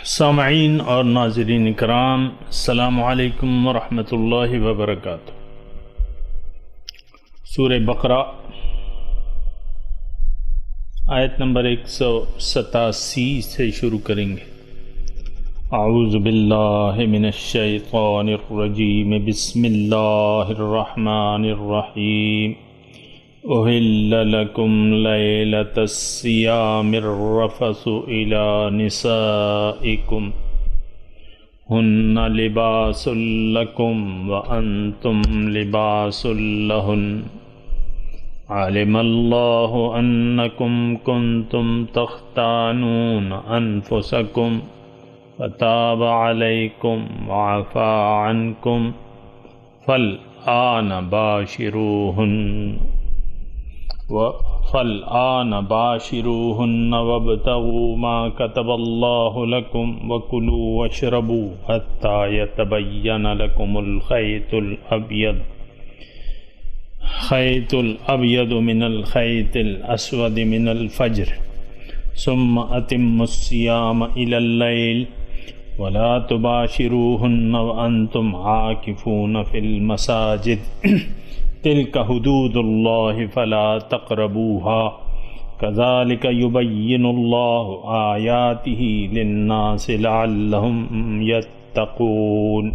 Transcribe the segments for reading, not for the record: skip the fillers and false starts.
سامعین اور ناظرین اکرام، السلام علیکم ورحمۃ اللہ وبرکاتہ۔ سورہ بقرہ آیت نمبر 187 سے شروع کریں گے۔ اعوذ باللہ من الشیطان الرجیم، بسم اللہ الرحمن الرحیم۔ أُحِلَّ لَكُمْ لَيْلَةَ الصِّيَامِ الرَّفَثُ إِلَى نِسَائِكُمْ هُنَّ لِبَاسٌ لَكُمْ وَأَنْتُمْ لِبَاسٌ لَهُنَّ عَلِمَ اللَّهُ أَنَّكُمْ كُنْتُمْ تَخْتَانُونَ أَنفُسَكُمْ فَتَابَ عَلَيْكُمْ وَعَفَا عَنْكُمْ فَالْآنَ باشروهن وابتغوا ما كتب الله لكم وكلوا واشربوا حتى يتبين لكم الخيط الأبيض من الخيط الأسود من الفجر ثم أتموا الصيام إلى الليل ولا تباشروهن وأنتم عاكفون في المساجد تلك حدود الله فلا تقربوها كذلك يبين الله آياته للناس لعلهم يتقون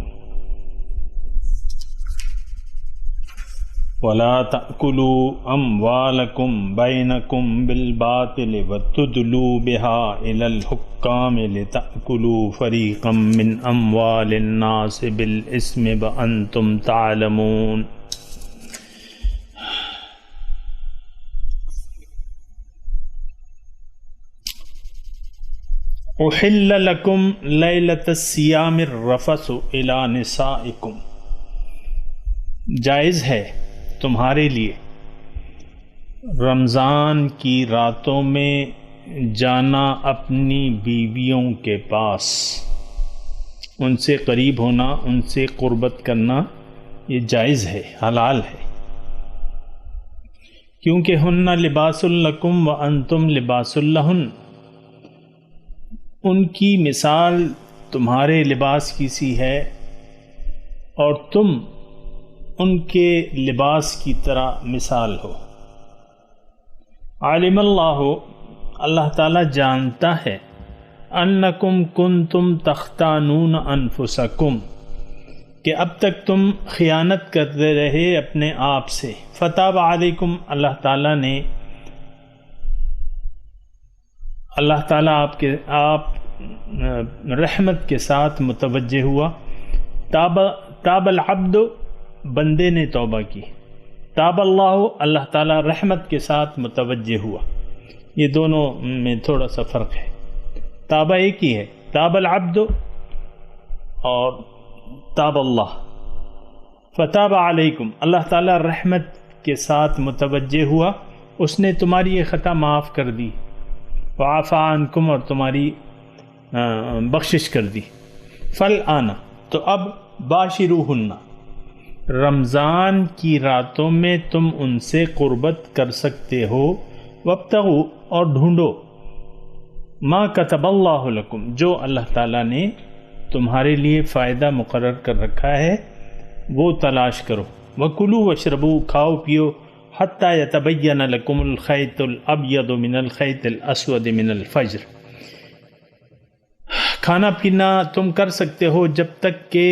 ولا تأكلوا أموالكم بينكم بالباطل وتدلوا بها إلى الحكام لتأكلوا فريقا من أموال الناس بالإثم وأنتم تعلمون۔ احل لکم لیلۃ الصیام الرفث الی نسائکم، جائز ہے تمہارے لیے رمضان کی راتوں میں جانا اپنی بیویوں کے پاس، ان سے قریب ہونا، ان سے قربت کرنا، یہ جائز ہے، حلال ہے، کیونکہ ہن لباس لکم وانتم لباس لہن، ان کی مثال تمہارے لباس کی سی ہے اور تم ان کے لباس کی طرح مثال ہو۔ عالم اللہ تعالیٰ جانتا ہے، انکم کنتم تختانون انفسکم، کہ اب تک تم خیانت کرتے رہے اپنے آپ سے، فتاب علیکم، اللہ تعالیٰ آپ رحمت کے ساتھ متوجہ ہوا۔ تاب العبد، بندے نے توبہ کی، تاب اللہ تعالیٰ رحمت کے ساتھ متوجہ ہوا، یہ دونوں میں تھوڑا سا فرق ہے۔ تابہ ایک ہی ہے، تاب العبد اور تاب اللہ۔ فتاب علیکم، اللہ تعالیٰ رحمت کے ساتھ متوجہ ہوا، اس نے تمہاری یہ خطا معاف کر دی، وعفا عنکم، اور تمہاری بخشش کر دی۔ فالآن، تو اب باشروہن، رمضان کی راتوں میں تم ان سے قربت کر سکتے ہو، وابتغوا، اور ڈھونڈو، ما کتب اللہ لکم، جو اللہ تعالیٰ نے تمہارے لیے فائدہ مقرر کر رکھا ہے وہ تلاش کرو۔ وکلوا واشربوا، کھاؤ پیو، حتی یتبین لکم الخیط الابیض من الخیط الاسود من الفجر، کھانا پینا تم کر سکتے ہو جب تک کہ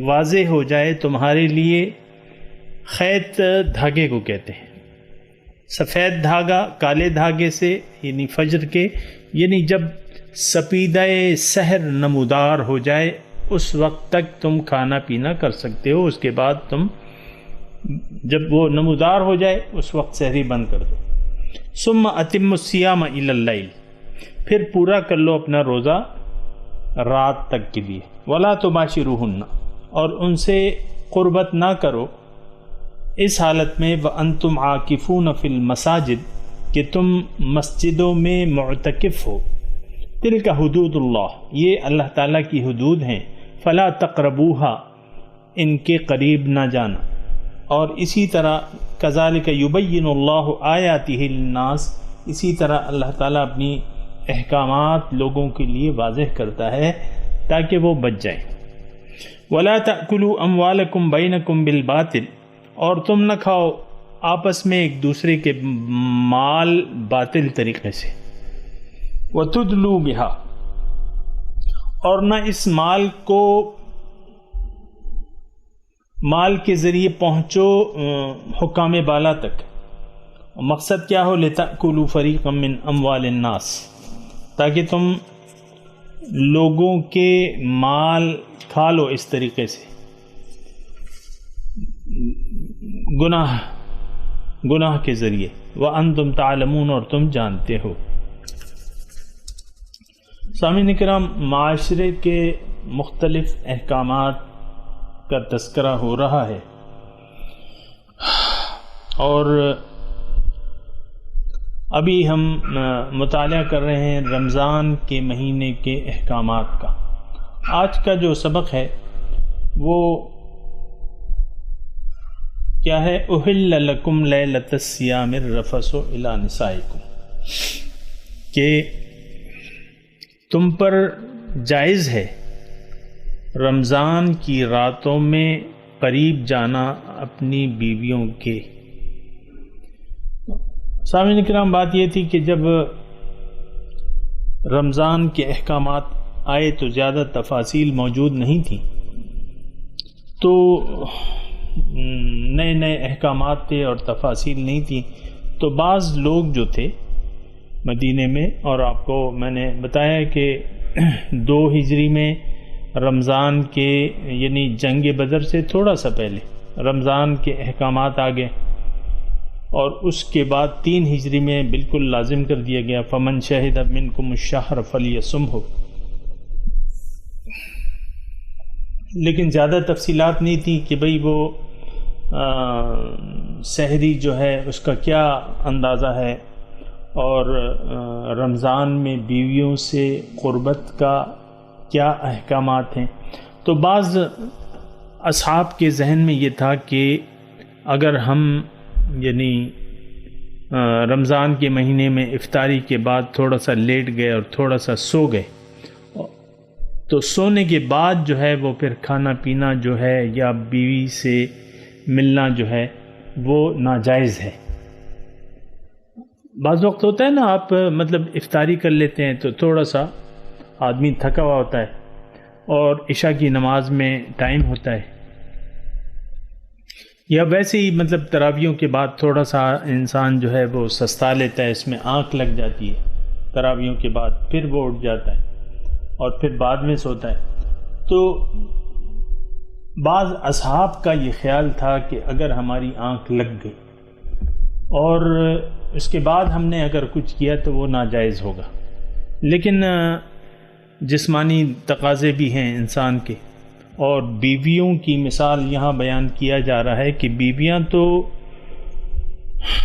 واضح ہو جائے تمہارے لیے، خیط دھاگے کو کہتے ہیں، سفید دھاگا کالے دھاگے سے، یعنی فجر کے، یعنی جب سپیدہ سحر نمودار ہو جائے اس وقت تک تم کھانا پینا کر سکتے ہو، اس کے بعد تم جب وہ نمودار ہو جائے اس وقت سحری بند کر دو۔ ثم اتموا الصیام الی اللیل، پھر پورا کر لو اپنا روزہ رات تک کے لیے۔ ولا تباشروہن، اور ان سے قربت نہ کرو اس حالت میں، وانتم عاکفون فی المساجد، کہ تم مسجدوں میں معتکف ہو۔ تلک حدود اللہ، یہ اللہ تعالیٰ کی حدود ہیں، فلا تقربوها، ان کے قریب نہ جانا۔ اور اسی طرح کذالک یبین اللہ آیاتہ للناس، اسی طرح اللہ تعالیٰ اپنی احکامات لوگوں کے لیے واضح کرتا ہے تاکہ وہ بچ جائیں۔ وَلَا تَأْكُلُوا أَمْوَالَكُمْ بَيْنَكُمْ بِالْبَاطِلِ، اور تم نہ کھاؤ آپس میں ایک دوسرے کے مال باطل طریقے سے۔ وَتُدْلُوا بِهَا، اور نہ اس مال کے ذریعے پہنچو حکام بالا تک۔ مقصد کیا ہو؟ لِتَأْكُلُوا فَرِيقًا مِّنْ أَمْوَالِ النَّاسِ، تاکہ تم لوگوں کے مال کھا لو اس طریقے سے، گناہ کے ذریعے۔ وَأَنْتُمْ تَعْلَمُونَ، اور تم جانتے ہو۔ سامعین کرام، معاشرے کے مختلف احکامات کا تذکرہ ہو رہا ہے، اور ابھی ہم مطالعہ کر رہے ہیں رمضان کے مہینے کے احکامات کا۔ آج کا جو سبق ہے وہ کیا ہے؟ احل لکم لیلۃ الصیام الرفث الی نسائکم، کہ تم پر جائز ہے رمضان کی راتوں میں قریب جانا اپنی بیویوں کے۔ سامعین کرام، بات یہ تھی کہ جب رمضان کے احکامات آئے تو زیادہ تفاصیل موجود نہیں تھی، تو نئے نئے احکامات تھے اور تفاصیل نہیں تھی، تو بعض لوگ جو تھے مدینے میں، اور آپ کو میں نے بتایا کہ 2 ہجری میں رمضان کے یعنی جنگ بدر سے تھوڑا سا پہلے رمضان کے احکامات آ گئے، اور اس کے بعد 3 ہجری میں بالکل لازم کر دیا گیا فمن شہد منکم الشہر فلیصمہ۔ لیکن زیادہ تفصیلات نہیں تھی کہ بھئی وہ سحری جو ہے اس کا کیا اندازہ ہے، اور رمضان میں بیویوں سے قربت کا کیا احکامات ہیں۔ تو بعض اصحاب کے ذہن میں یہ تھا کہ اگر ہم یعنی رمضان کے مہینے میں افطاری کے بعد تھوڑا سا لیٹ گئے اور تھوڑا سا سو گئے، تو سونے کے بعد جو ہے وہ پھر کھانا پینا جو ہے یا بیوی سے ملنا جو ہے وہ ناجائز ہے۔ بعض وقت ہوتا ہے نا، آپ مطلب افطاری کر لیتے ہیں تو تھوڑا سا آدمی تھکا ہوا ہوتا ہے، اور عشاء کی نماز میں ٹائم ہوتا ہے، یا ویسے ہی مطلب تراویحوں کے بعد تھوڑا سا انسان جو ہے وہ سستا لیتا ہے، اس میں آنکھ لگ جاتی ہے تراویحوں کے بعد، پھر وہ اٹھ جاتا ہے اور پھر بعد میں سوتا ہے۔ تو بعض اصحاب کا یہ خیال تھا کہ اگر ہماری آنکھ لگ گئی اور اس کے بعد ہم نے اگر کچھ کیا تو وہ ناجائز ہوگا، لیکن جسمانی تقاضے بھی ہیں انسان کے، اور بیویوں کی مثال یہاں بیان کیا جا رہا ہے کہ بیویاں تو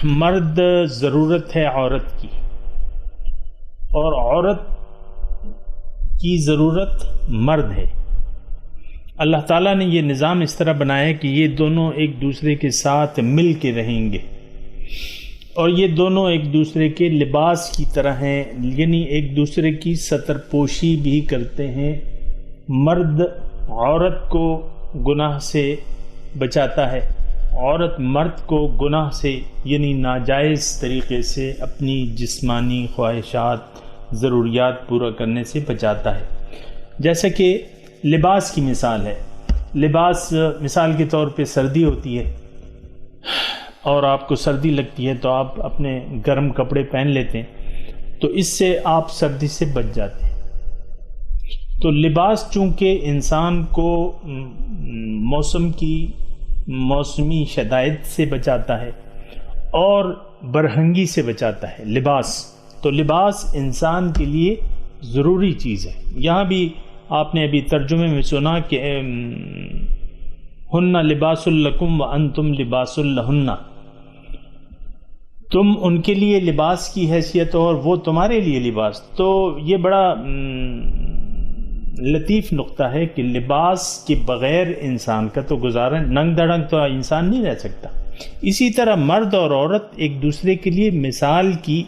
مرد ضرورت ہے عورت کی، اور عورت کی ضرورت مرد ہے۔ اللہ تعالیٰ نے یہ نظام اس طرح بنایا ہے کہ یہ دونوں ایک دوسرے کے ساتھ مل کے رہیں گے، اور یہ دونوں ایک دوسرے کے لباس کی طرح ہیں، یعنی ایک دوسرے کی ستر پوشی بھی کرتے ہیں۔ مرد عورت کو گناہ سے بچاتا ہے، عورت مرد کو گناہ سے یعنی ناجائز طریقے سے اپنی جسمانی خواہشات ضروریات پورا کرنے سے بچاتا ہے۔ جیسا کہ لباس کی مثال ہے، لباس مثال کے طور پہ سردی ہوتی ہے اور آپ کو سردی لگتی ہے تو آپ اپنے گرم کپڑے پہن لیتے ہیں، تو اس سے آپ سردی سے بچ جاتے ہیں۔ تو لباس چونکہ انسان کو موسمی شدائد سے بچاتا ہے اور برہنگی سے بچاتا ہے لباس، تو لباس انسان کے لیے ضروری چیز ہے۔ یہاں بھی آپ نے ابھی ترجمے میں سنا کہ ہن لباس لکم وانتم لباس لہن، تم ان کے لیے لباس کی حیثیت اور وہ تمہارے لیے لباس۔ تو یہ بڑا لطیف نقطہ ہے کہ لباس کے بغیر انسان کا تو گزارا، ننگ دھڑنگ تو انسان نہیں رہ سکتا۔ اسی طرح مرد اور عورت ایک دوسرے کے لیے مثال کی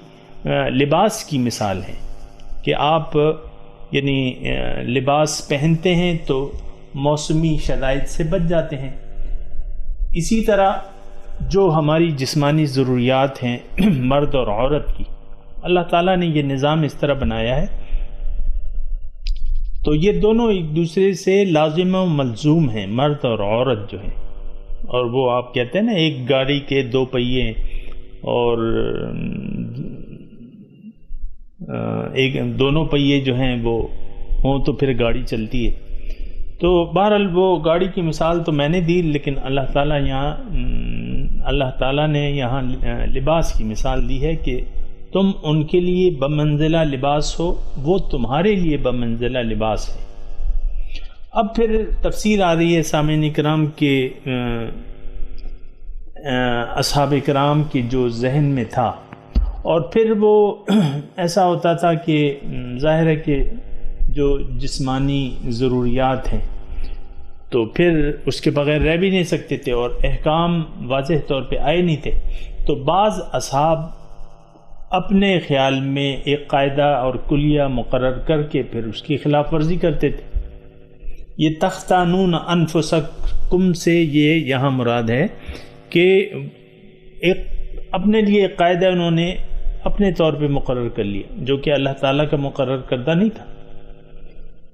لباس کی مثال ہے، کہ آپ یعنی لباس پہنتے ہیں تو موسمی شرائط سے بچ جاتے ہیں۔ اسی طرح جو ہماری جسمانی ضروریات ہیں مرد اور عورت کی، اللہ تعالیٰ نے یہ نظام اس طرح بنایا ہے، تو یہ دونوں ایک دوسرے سے لازم و ملزوم ہیں، مرد اور عورت جو ہیں۔ اور وہ آپ کہتے ہیں نا ایک گاڑی کے دو پہیے اور ایک دونوں پہیے جو ہیں وہ ہوں تو پھر گاڑی چلتی ہے۔ تو بہرحال وہ گاڑی کی مثال تو میں نے دی، لیکن اللہ تعالیٰ نے یہاں لباس کی مثال دی ہے کہ تم ان کے لیے بمنزلہ لباس ہو، وہ تمہارے لیے بمنزلہ لباس ہے۔ اب پھر تفسیر آ رہی ہے سامعین کرام کے اصحاب کرام کے جو ذہن میں تھا، اور پھر وہ ایسا ہوتا تھا کہ ظاہر ہے کہ جو جسمانی ضروریات ہیں تو پھر اس کے بغیر رہ بھی نہیں سکتے تھے، اور احکام واضح طور پہ آئے نہیں تھے، تو بعض اصحاب اپنے خیال میں ایک قاعدہ اور کلیہ مقرر کر کے پھر اس کی خلاف ورزی کرتے تھے۔ یہ تختانون انفسکم سے یہ یہاں مراد ہے کہ ایک اپنے لیے ایک قاعدہ انہوں نے اپنے طور پہ مقرر کر لیا جو کہ اللہ تعالیٰ کا مقرر کردہ نہیں تھا،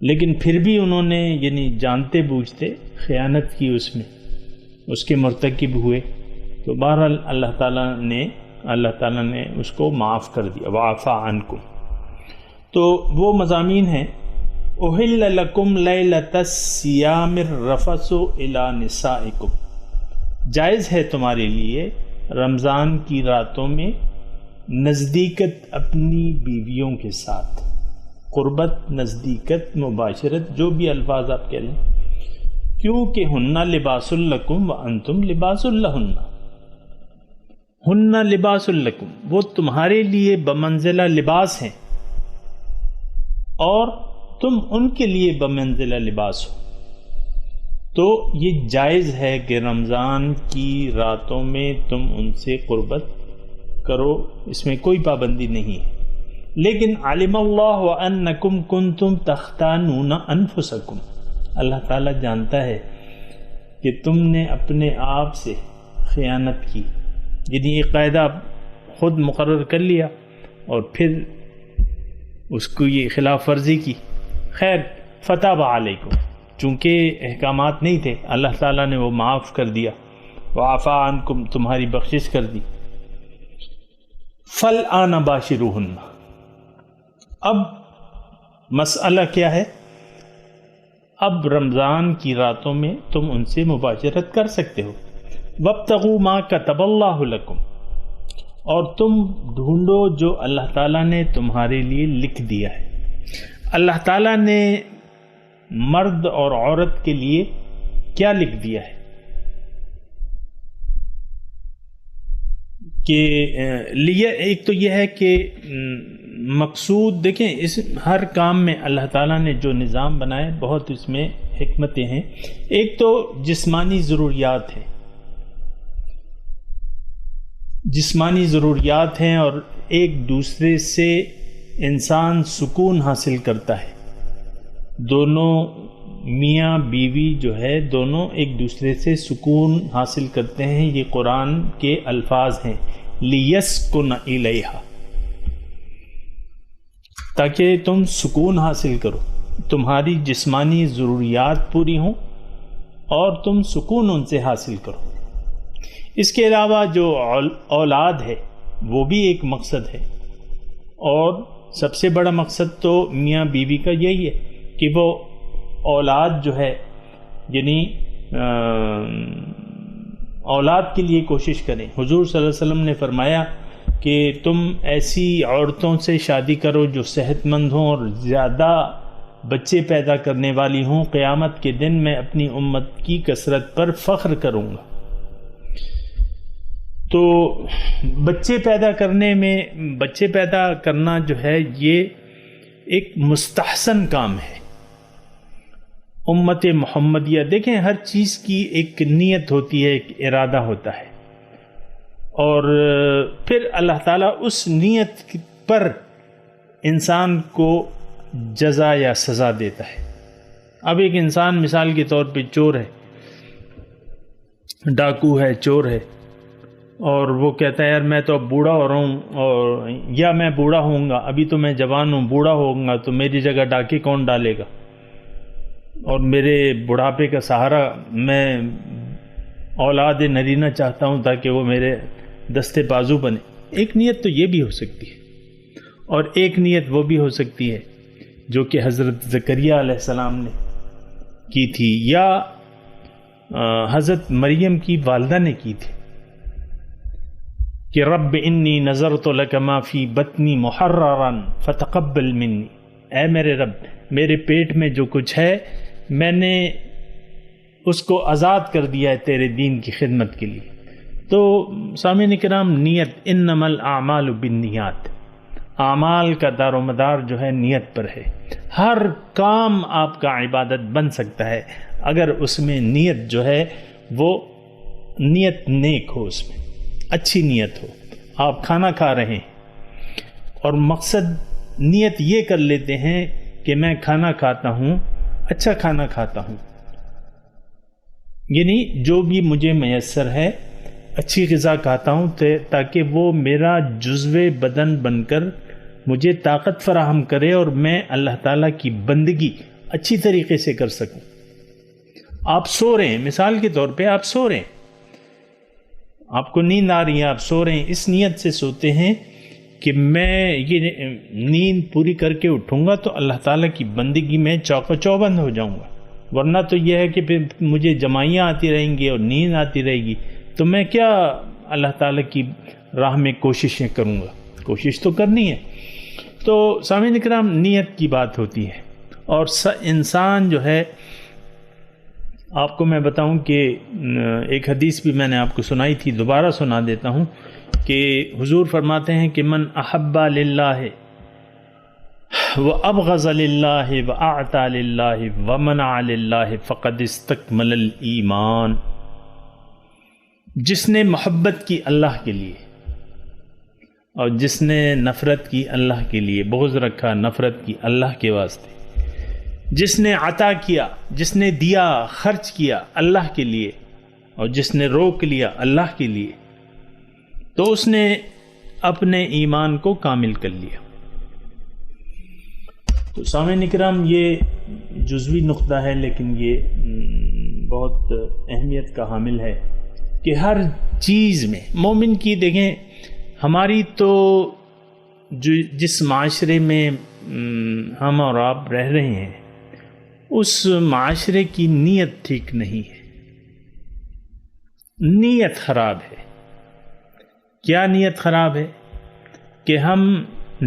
لیکن پھر بھی انہوں نے یعنی جانتے بوجھتے خیانت کی، اس کے مرتکب ہوئے، تو بہرحال اللہ تعالیٰ نے اس کو معاف کر دیا، وعفا عنکم۔ تو وہ مضامین ہیں، احل لکم لیلۃ الصیام الرفث الی نسائکم، جائز ہے تمہارے لیے رمضان کی راتوں میں نزدیکت اپنی بیویوں کے ساتھ، قربت، نزدیکت، مباشرت، جو بھی الفاظ آپ کہہ لیں، کیونکہ ہن لباس لکم وانتم لباس لہن، ہن لباس لکم، وہ تمہارے لیے بمنزلہ لباس ہیں اور تم ان کے لیے بمنزلہ لباس ہو۔ تو یہ جائز ہے کہ رمضان کی راتوں میں تم ان سے قربت کرو، اس میں کوئی پابندی نہیں ہے، لیکن علم اللہ انکم کنتم تختانون انفسکم، اللہ تعالیٰ جانتا ہے کہ تم نے اپنے آپ سے خیانت کی، یعنی یہ قاعدہ خود مقرر کر لیا اور پھر اس کو یہ خلاف ورزی کی۔ خیر، فتاب علیکم، چونکہ احکامات نہیں تھے، اللہ تعالیٰ نے وہ معاف کر دیا، وعفا عنکم، تمہاری بخشش کر دی۔ فالآن باشروہن، اب مسئلہ کیا ہے؟ اب رمضان کی راتوں میں تم ان سے مباشرت کر سکتے ہو، وابتغوا ما کتب اللہ لکم، اور تم ڈھونڈو جو اللہ تعالیٰ نے تمہارے لیے لکھ دیا ہے۔ اللہ تعالیٰ نے مرد اور عورت کے لیے کیا لکھ دیا ہے کہ ایک تو یہ ہے کہ مقصود دیکھیں، اس ہر کام میں اللہ تعالیٰ نے جو نظام بنائے بہت اس میں حکمتیں ہیں۔ ایک تو جسمانی ضروریات ہے، جسمانی ضروریات ہیں، اور ایک دوسرے سے انسان سکون حاصل کرتا ہے، دونوں میاں بیوی جو ہے دونوں ایک دوسرے سے سکون حاصل کرتے ہیں، یہ قرآن کے الفاظ ہیں، لیسکن الیہا، تاکہ تم سکون حاصل کرو، تمہاری جسمانی ضروریات پوری ہوں اور تم سکون ان سے حاصل کرو۔ اس کے علاوہ جو اولاد ہے وہ بھی ایک مقصد ہے، اور سب سے بڑا مقصد تو میاں بیوی کا یہی ہے کہ وہ اولاد جو ہے یعنی اولاد کے لیے کوشش کریں۔ حضور صلی اللہ علیہ وسلم نے فرمایا کہ تم ایسی عورتوں سے شادی کرو جو صحت مند ہوں اور زیادہ بچے پیدا کرنے والی ہوں، قیامت کے دن میں اپنی امت کی کثرت پر فخر کروں گا۔ تو بچے پیدا کرنا جو ہے یہ ایک مستحسن کام ہے۔ امت محمدیہ دیکھیں، ہر چیز کی ایک نیت ہوتی ہے، ایک ارادہ ہوتا ہے، اور پھر اللہ تعالیٰ اس نیت پر انسان کو جزا یا سزا دیتا ہے۔ اب ایک انسان مثال کے طور پہ چور ہے، ڈاکو ہے، چور ہے، اور وہ کہتا ہے یار میں تو اب بوڑھا ہو رہا ہوں، اور یا میں بوڑھا ہوں گا، ابھی تو میں جوان ہوں، بوڑھا ہوں گا تو میری جگہ ڈاکے کون ڈالے گا، اور میرے بڑھاپے کا سہارا میں اولاد نرینہ چاہتا ہوں تاکہ وہ میرے دستے بازو بنے۔ ایک نیت تو یہ بھی ہو سکتی ہے، اور ایک نیت وہ بھی ہو سکتی ہے جو کہ حضرت زکریا علیہ السلام نے کی تھی، یا حضرت مریم کی والدہ نے کی تھی کہ رب انی نذرت لک ما فی بطنی محررا فتقبل منی، اے میرے رب میرے پیٹ میں جو کچھ ہے میں نے اس کو آزاد کر دیا ہے تیرے دین کی خدمت کے لیے۔ تو سامعین کرام، نیت، انما الاعمال بالنیات، اعمال کا دار و مدار جو ہے نیت پر ہے۔ ہر کام آپ کا عبادت بن سکتا ہے اگر اس میں نیت جو ہے وہ نیت نیک ہو، اس میں اچھی نیت ہو۔ آپ کھانا کھا رہے ہیں اور مقصد نیت یہ کر لیتے ہیں کہ میں کھانا کھاتا ہوں، اچھا کھانا کھاتا ہوں، یعنی جو بھی مجھے میسر ہے اچھی غذا کھاتا ہوں تاکہ وہ میرا جزو بدن بن کر مجھے طاقت فراہم کرے اور میں اللہ تعالیٰ کی بندگی اچھی طریقے سے کر سکوں۔ آپ سو رہے ہیں، مثال کے طور پہ آپ سو رہے ہیں، آپ کو نیند آ رہی ہے، آپ سو رہے ہیں، اس نیت سے سوتے ہیں کہ میں یہ نیند پوری کر کے اٹھوں گا تو اللہ تعالیٰ کی بندگی میں چوک و چوبند ہو جاؤں گا، ورنہ تو یہ ہے کہ پھر مجھے جمائیاں آتی رہیں گی اور نیند آتی رہے گی، تو میں کیا اللہ تعالیٰ کی راہ میں کوششیں کروں گا؟ کوشش تو کرنی ہے۔ تو سامعین کرام، نیت کی بات ہوتی ہے، اور انسان جو ہے، آپ کو میں بتاؤں کہ ایک حدیث بھی میں نے آپ کو سنائی تھی، دوبارہ سنا دیتا ہوں کہ حضور فرماتے ہیں کہ من احب للہ وابغض للہ واعطى للہ ومنع للہ فقد استکمل الایمان، جس نے محبت کی اللہ کے لیے اور جس نے نفرت کی اللہ کے لیے، بغض رکھا نفرت کی اللہ کے واسطے، جس نے عطا کیا، جس نے دیا، خرچ کیا اللہ کے لیے، اور جس نے روک لیا اللہ کے لیے، تو اس نے اپنے ایمان کو کامل کر لیا۔ تو سامعین کرام، یہ جزوی نقطہ ہے لیکن یہ بہت اہمیت کا حامل ہے کہ ہر چیز میں مومن کی، دیکھیں ہماری تو جس معاشرے میں ہم اور آپ رہ رہے ہیں اس معاشرے کی نیت ٹھیک نہیں ہے، نیت خراب ہے۔ کیا نیت خراب ہے؟ کہ ہم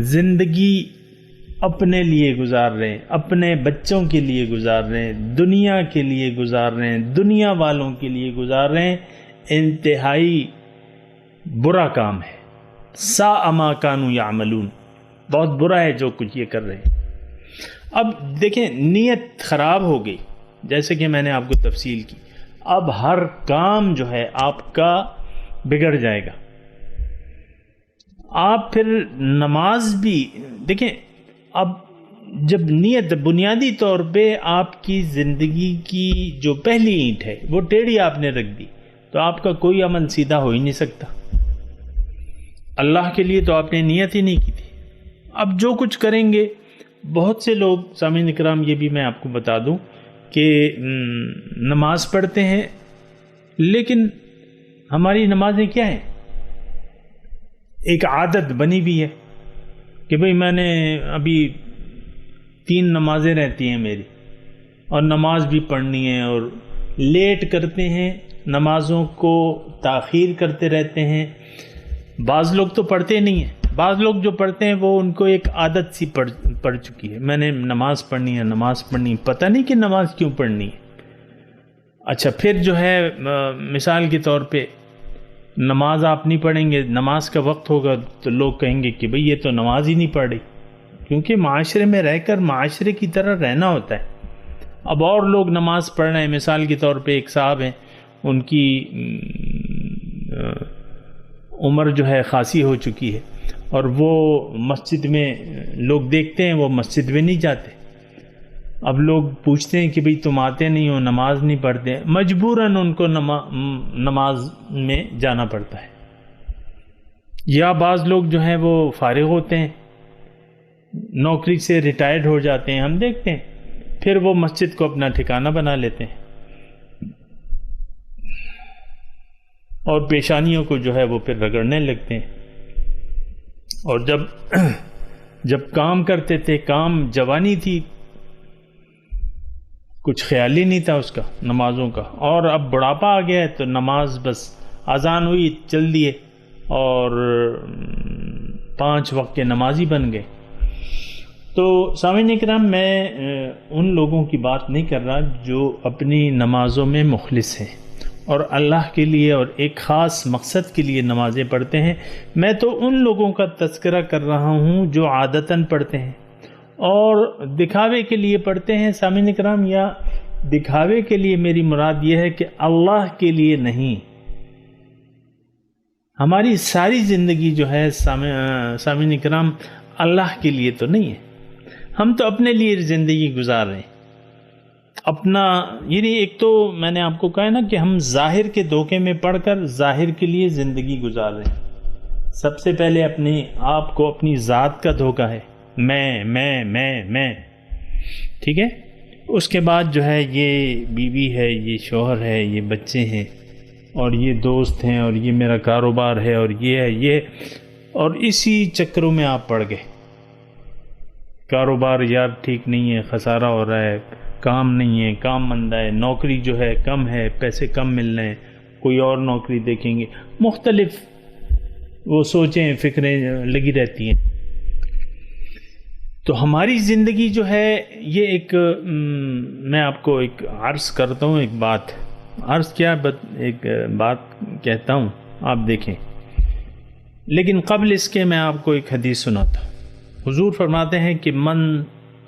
زندگی اپنے لیے گزار رہے ہیں، اپنے بچوں کے لیے گزار رہے ہیں، دنیا کے لیے گزار رہے ہیں، دنیا والوں کے لیے گزار رہے ہیں۔ انتہائی برا کام ہے، ساء ما کانوا یعملون، بہت برا ہے جو کچھ یہ کر رہے ہیں۔ اب دیکھیں، نیت خراب ہو گئی، جیسے کہ میں نے آپ کو تفصیل کی، اب ہر کام جو ہے آپ کا بگڑ جائے گا۔ آپ پھر نماز بھی دیکھیں، اب جب نیت بنیادی طور پہ آپ کی زندگی کی جو پہلی اینٹ ہے وہ ٹیڑھی آپ نے رکھ دی تو آپ کا کوئی عمل سیدھا ہو ہی نہیں سکتا۔ اللہ کے لیے تو آپ نے نیت ہی نہیں کی تھی۔ اب جو کچھ کریں گے، بہت سے لوگ، سامعین کرام یہ بھی میں آپ کو بتا دوں کہ نماز پڑھتے ہیں لیکن ہماری نمازیں کیا ہیں؟ ایک عادت بنی بھی ہے کہ بھئی میں نے ابھی 3 نمازیں رہتی ہیں میری اور نماز بھی پڑھنی ہے، اور لیٹ کرتے ہیں، نمازوں کو تاخیر کرتے رہتے ہیں۔ بعض لوگ تو پڑھتے نہیں ہیں، بعض لوگ جو پڑھتے ہیں وہ ان کو ایک عادت سی پڑ چکی ہے، میں نے نماز پڑھنی ہے، نماز پڑھنی ہے، پتہ نہیں کہ نماز کیوں پڑھنی ہے۔ اچھا، پھر جو ہے مثال کے طور پہ نماز آپ نہیں پڑھیں گے، نماز کا وقت ہوگا تو لوگ کہیں گے کہ بھئی یہ تو نماز ہی نہیں پڑھ رہی، کیونکہ معاشرے میں رہ کر معاشرے کی طرح رہنا ہوتا ہے۔ اب اور لوگ نماز پڑھ رہے ہیں، مثال کے طور پہ ایک صاحب ہیں، ان کی عمر جو ہے خاصی ہو چکی ہے اور وہ مسجد میں لوگ دیکھتے ہیں وہ مسجد میں نہیں جاتے. اب لوگ پوچھتے ہیں کہ بھئی تم آتے نہیں ہو، نماز نہیں پڑھتے، مجبوراً ان کو نماز میں جانا پڑتا ہے. یا بعض لوگ جو ہیں وہ فارغ ہوتے ہیں، نوکری سے ریٹائرڈ ہو جاتے ہیں، ہم دیکھتے ہیں، پھر وہ مسجد کو اپنا ٹھکانہ بنا لیتے ہیں اور پیشانیوں کو جو ہے وہ پھر رگڑنے لگتے ہیں. اور جب کام کرتے تھے، کام جوانی تھی، کچھ خیال ہی نہیں تھا اس کا، نمازوں کا، اور اب بڑھاپا آ گیا ہے تو نماز بس اذان ہوئی چل دیے اور 5 وقت کے نمازی بن گئے. تو سامعین کرام، میں ان لوگوں کی بات نہیں کر رہا جو اپنی نمازوں میں مخلص ہیں اور اللہ کے لیے اور ایک خاص مقصد کے لیے نمازیں پڑھتے ہیں. میں تو ان لوگوں کا تذکرہ کر رہا ہوں جو عادتاً پڑھتے ہیں اور دکھاوے کے لیے پڑھتے ہیں. سامعین کرام، یا دکھاوے کے لیے میری مراد یہ ہے کہ اللہ کے لیے نہیں. ہماری ساری زندگی جو ہے سامعین کرام اللہ کے لیے تو نہیں ہے. ہم تو اپنے لیے زندگی گزار رہے ہیں اپنا. یعنی ایک تو میں نے آپ کو کہا نا کہ ہم ظاہر کے دھوکے میں پڑھ کر ظاہر کے لیے زندگی گزار رہے ہیں. سب سے پہلے اپنے آپ کو اپنی ذات کا دھوکہ ہے، میں ٹھیک ہے. اس کے بعد جو ہے یہ بیوی ہے، یہ شوہر ہے، یہ بچے ہیں، اور یہ دوست ہیں، اور یہ میرا کاروبار ہے، اور یہ ہے یہ، اور اسی چکروں میں آپ پڑ گئے. کاروبار یار ٹھیک نہیں ہے، خسارہ ہو رہا ہے، کام نہیں ہے، کام مندہ ہے، نوکری جو ہے کم ہے، پیسے کم مل رہے ہیں، کوئی اور نوکری دیکھیں گے، مختلف وہ سوچیں فکریں لگی رہتی ہیں. تو ہماری زندگی جو ہے یہ ایک میں آپ کو ایک عرض کرتا ہوں، ایک بات عرض کیا ایک بات کہتا ہوں، آپ دیکھیں. لیکن قبل اس کے میں آپ کو ایک حدیث سناتا ہوں. حضور فرماتے ہیں کہ من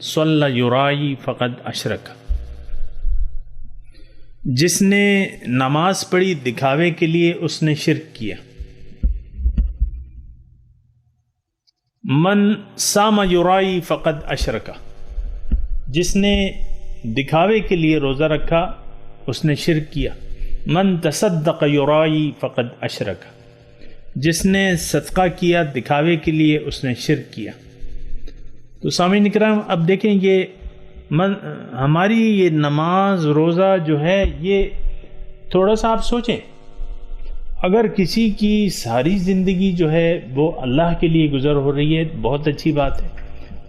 صلی یرائی فقد اشرک، جس نے نماز پڑھی دکھاوے کے لیے اس نے شرک کیا. من صام یرائی فقد اشرک، جس نے دکھاوے کے لیے روزہ رکھا اس نے شرک کیا. من تصدق یرائی فقد اشرک، جس نے صدقہ کیا دکھاوے کے لیے اس نے شرک کیا. تو سامعین کرام، اب دیکھیں یہ ہماری یہ نماز روزہ جو ہے یہ تھوڑا سا آپ سوچیں. اگر کسی کی ساری زندگی جو ہے وہ اللہ کے لیے گزر ہو رہی ہے بہت اچھی بات ہے،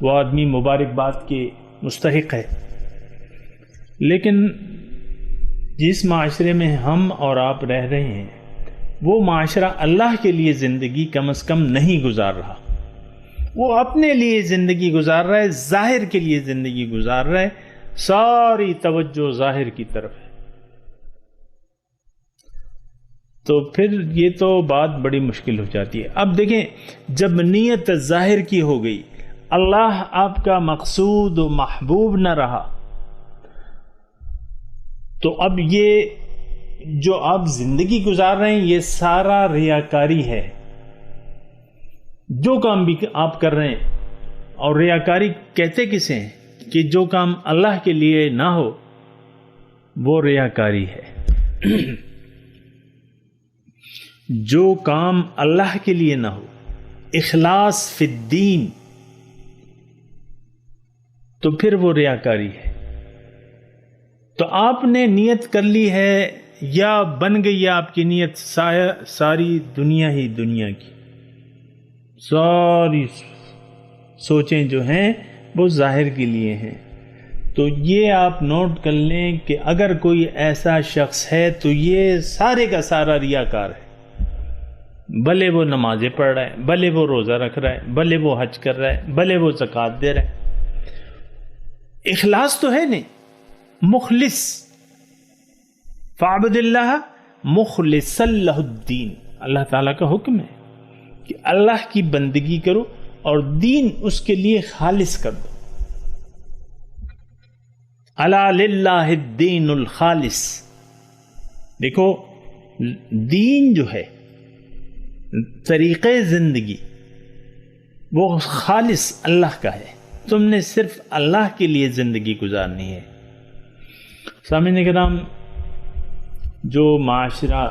وہ آدمی مبارکباد کے مستحق ہے. لیکن جس معاشرے میں ہم اور آپ رہ رہے ہیں وہ معاشرہ اللہ کے لیے زندگی کم از کم نہیں گزار رہا. وہ اپنے لیے زندگی گزار رہا ہے، ظاہر کے لیے زندگی گزار رہا ہے، ساری توجہ ظاہر کی طرف ہے. تو پھر یہ تو بات بڑی مشکل ہو جاتی ہے. اب دیکھیں، جب نیت ظاہر کی ہو گئی، اللہ آپ کا مقصود و محبوب نہ رہا، تو اب یہ جو آپ زندگی گزار رہے ہیں یہ سارا ریاکاری ہے. جو کام بھی آپ کر رہے ہیں، اور ریاکاری کہتے کسے ہیں کہ جو کام اللہ کے لیے نہ ہو وہ ریاکاری ہے. جو کام اللہ کے لیے نہ ہو، اخلاص فی الدین، تو پھر وہ ریاکاری ہے. تو آپ نے نیت کر لی ہے یا بن گئی ہے آپ کی نیت ساری دنیا ہی دنیا کی، ساری سوچیں جو ہیں وہ ظاہر کے لیے ہیں. تو یہ آپ نوٹ کر لیں کہ اگر کوئی ایسا شخص ہے تو یہ سارے کا سارا ریاکار ہے. بھلے وہ نمازیں پڑھ رہا ہے، بھلے وہ روزہ رکھ رہا ہے، بھلے وہ حج کر رہا ہے، بھلے وہ زکوٰۃ دے رہا ہے، اخلاص تو ہے نہیں. مخلص، فاعبد اللہ مخلصا لہ الدین، اللہ تعالیٰ کا حکم ہے کہ اللہ کی بندگی کرو اور دین اس کے لیے خالص کر دو. الا للہ الدین الخالص. دیکھو، دین جو ہے طریقے زندگی، وہ خالص اللہ کا ہے، تم نے صرف اللہ کے لیے زندگی گزارنی ہے۔ سامعین کرام، جو معاشرہ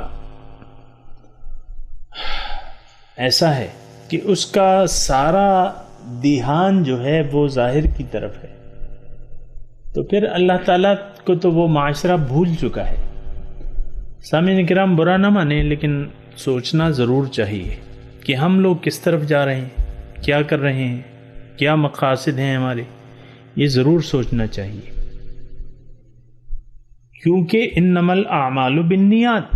ایسا ہے کہ اس کا سارا دھیان جو ہے وہ ظاہر کی طرف ہے، تو پھر اللہ تعالیٰ کو تو وہ معاشرہ بھول چکا ہے۔ سامعین کرام، برا نہ مانیں، لیکن سوچنا ضرور چاہیے کہ ہم لوگ کس طرف جا رہے ہیں، کیا کر رہے ہیں، کیا مقاصد ہیں ہمارے، یہ ضرور سوچنا چاہیے، کیونکہ انما الاعمال بالنیات،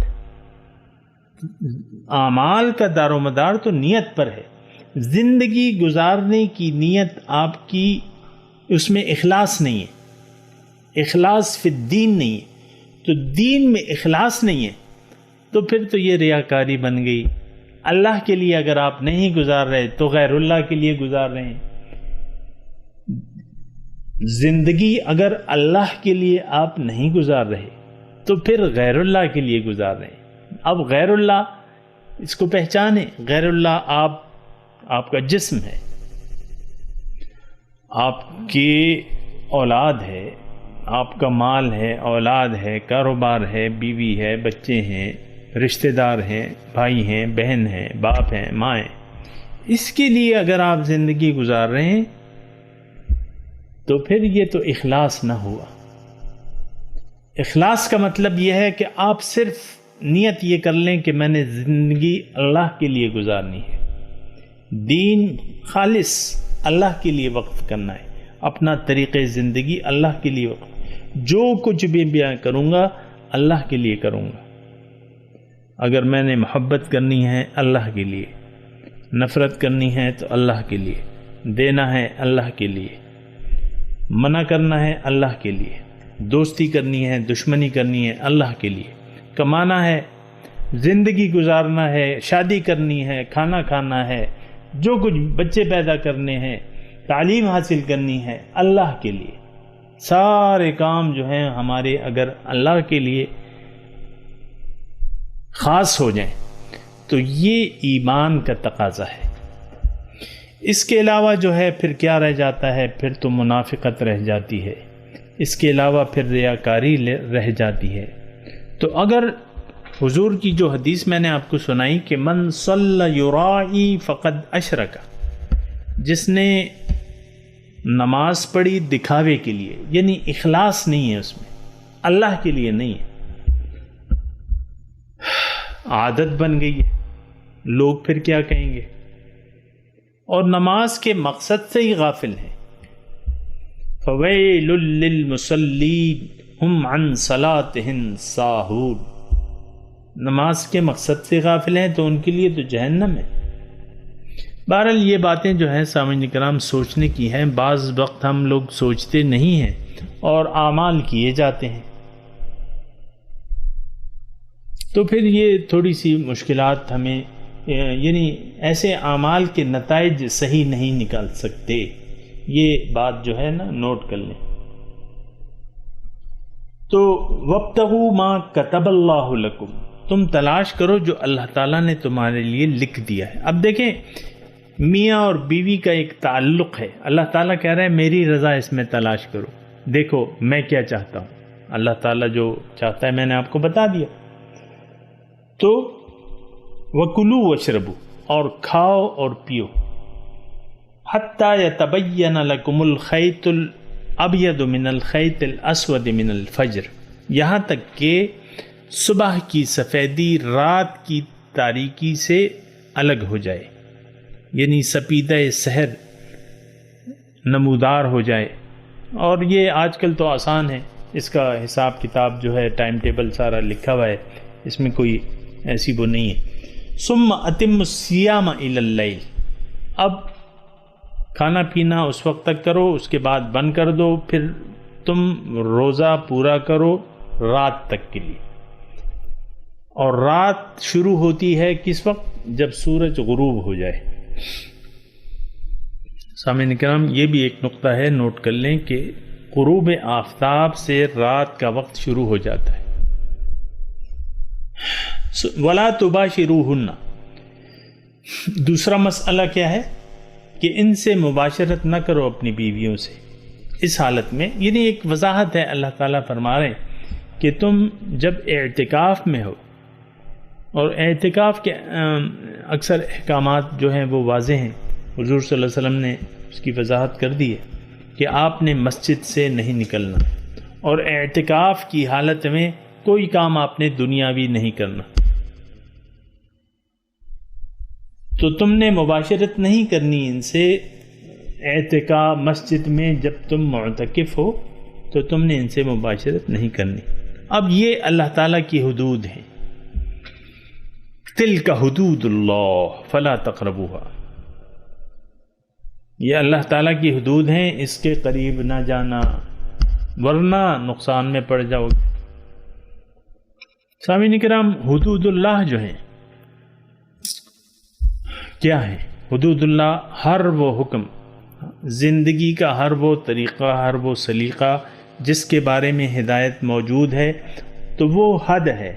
اعمال کا دار و مدار تو نیت پر ہے۔ زندگی گزارنے کی نیت آپ کی، اس میں اخلاص نہیں ہے، اخلاص فی الدین نہیں ہے، تو دین میں اخلاص نہیں ہے تو پھر تو یہ ریاکاری بن گئی۔ اللہ کے لیے اگر آپ نہیں گزار رہے تو غیر اللہ کے لیے گزار رہے ہیں۔ زندگی اگر اللہ کے لیے آپ نہیں گزار رہے تو پھر غیر اللہ کے لیے گزار رہے ہیں۔ اب غیر اللہ، اس کو پہچانے، غیر اللہ آپ کا جسم ہے، آپ کی اولاد ہے، آپ کا مال ہے، اولاد ہے، کاروبار ہے، بیوی ہے، بچے ہیں، رشتہ دار ہیں، بھائی ہیں، بہن ہیں، باپ ہیں، ماں ہیں۔ اس کے لیے اگر آپ زندگی گزار رہے ہیں تو پھر یہ تو اخلاص نہ ہوا۔ اخلاص کا مطلب یہ ہے کہ آپ صرف نیت یہ کر لیں کہ میں نے زندگی اللہ کے لیے گزارنی ہے، دین خالص اللہ کے لیے وقف کرنا ہے، اپنا طریقے زندگی اللہ کے لیے وقف، جو کچھ بھی بیان کروں گا اللہ کے لیے کروں گا۔ اگر میں نے محبت کرنی ہے اللہ کے لیے، نفرت کرنی ہے تو اللہ کے لیے، دینا ہے اللہ کے لیے، منع کرنا ہے اللہ کے لیے، دوستی کرنی ہے، دشمنی کرنی ہے اللہ کے لیے، کمانا ہے، زندگی گزارنا ہے، شادی کرنی ہے، کھانا کھانا ہے، جو کچھ بچے پیدا کرنے ہیں، تعلیم حاصل کرنی ہے اللہ کے لیے۔ سارے کام جو ہیں ہمارے اگر اللہ کے لیے خاص ہو جائیں تو یہ ایمان کا تقاضا ہے۔ اس کے علاوہ جو ہے پھر کیا رہ جاتا ہے؟ پھر تو منافقت رہ جاتی ہے، اس کے علاوہ پھر ریاکاری رہ جاتی ہے۔ تو اگر حضور کی جو حدیث میں نے آپ کو سنائی کہ من صلی یرائی فقد اشرک، جس نے نماز پڑھی دکھاوے کے لیے، یعنی اخلاص نہیں ہے اس میں، اللہ کے لیے نہیں ہے، عادت بن گئی ہے، لوگ پھر کیا کہیں گے، اور نماز کے مقصد سے ہی غافل ہیں۔ فویل للمصلین ہم عن صلاتہم ساہون، نماز کے مقصد سے غافل ہیں تو ان کے لیے تو جہنم ہے۔ بہرحال یہ باتیں جو ہیں سامعین کرام سوچنے کی ہیں، بعض وقت ہم لوگ سوچتے نہیں ہیں اور اعمال کیے جاتے ہیں، تو پھر یہ تھوڑی سی مشکلات ہمیں، یعنی ایسے اعمال کے نتائج صحیح نہیں نکال سکتے، یہ بات جو ہے نا نوٹ کر لیں۔ تو وابتغوا ما کتب اللہ لکم، تم تلاش کرو جو اللہ تعالیٰ نے تمہارے لیے لکھ دیا ہے۔ اب دیکھیں، میاں اور بیوی کا ایک تعلق ہے، اللہ تعالیٰ کہہ رہا ہے میری رضا اس میں تلاش کرو، دیکھو میں کیا چاہتا ہوں، اللہ تعالیٰ جو چاہتا ہے میں نے آپ کو بتا دیا۔ تو وَكُلُوا وَاشْرَبُوا، اور کھاؤ اور پیو، حَتَّى يَتَبَيَّنَ لَكُمُ الْخَيْطُ الْأَبْيَضُ مِنَ الْخَيْطِ الْأَسْوَدِ مِنَ الْفَجْرِ، یہاں تک کہ صبح کی سفیدی رات کی تاریکی سے الگ ہو جائے، یعنی سپیدہ سحر نمودار ہو جائے۔ اور یہ آج کل تو آسان ہے، اس کا حساب کتاب جو ہے ٹائم ٹیبل سارا لکھا ہوا ہے، اس میں کوئی ایسی وہ نہیں ہے۔ ثم اتم الصیام الی اللیل، اب کھانا پینا اس وقت تک کرو، اس کے بعد بند کر دو، پھر تم روزہ پورا کرو رات تک کے لیے۔ اور رات شروع ہوتی ہے کس وقت؟ جب سورج غروب ہو جائے۔ سامعین کرام یہ بھی ایک نقطہ ہے، نوٹ کر لیں کہ غروب آفتاب سے رات کا وقت شروع ہو جاتا ہے۔ وَلَا تُبَاشِرُوهُنَّ، دوسرا مسئلہ کیا ہے کہ ان سے مباشرت نہ کرو اپنی بیویوں سے اس حالت میں. یعنی ایک وضاحت ہے، اللہ تعالیٰ فرما رہے ہیں کہ تم جب اعتکاف میں ہو، اور اعتکاف کے اکثر احکامات جو ہیں وہ واضح ہیں، حضور صلی اللہ علیہ وسلم نے اس کی وضاحت کر دی ہے کہ آپ نے مسجد سے نہیں نکلنا، اور اعتکاف کی حالت میں کوئی کام آپ نے دنیاوی نہیں کرنا. تو تم نے مباشرت نہیں کرنی ان سے. اعتکاف مسجد میں جب تم معتکف ہو تو تم نے ان سے مباشرت نہیں کرنی. اب یہ اللہ تعالیٰ کی حدود ہیں. تلک حدود اللہ فلا تقربوها، یہ اللہ تعالیٰ کی حدود ہیں، اس کے قریب نہ جانا ورنہ نقصان میں پڑ جاؤ گے. سامعین کرام، حدود اللہ جو ہیں کیا ہے؟ حدود اللہ ہر وہ حکم، زندگی کا ہر وہ طریقہ، ہر وہ سلیقہ جس کے بارے میں ہدایت موجود ہے تو وہ حد ہے،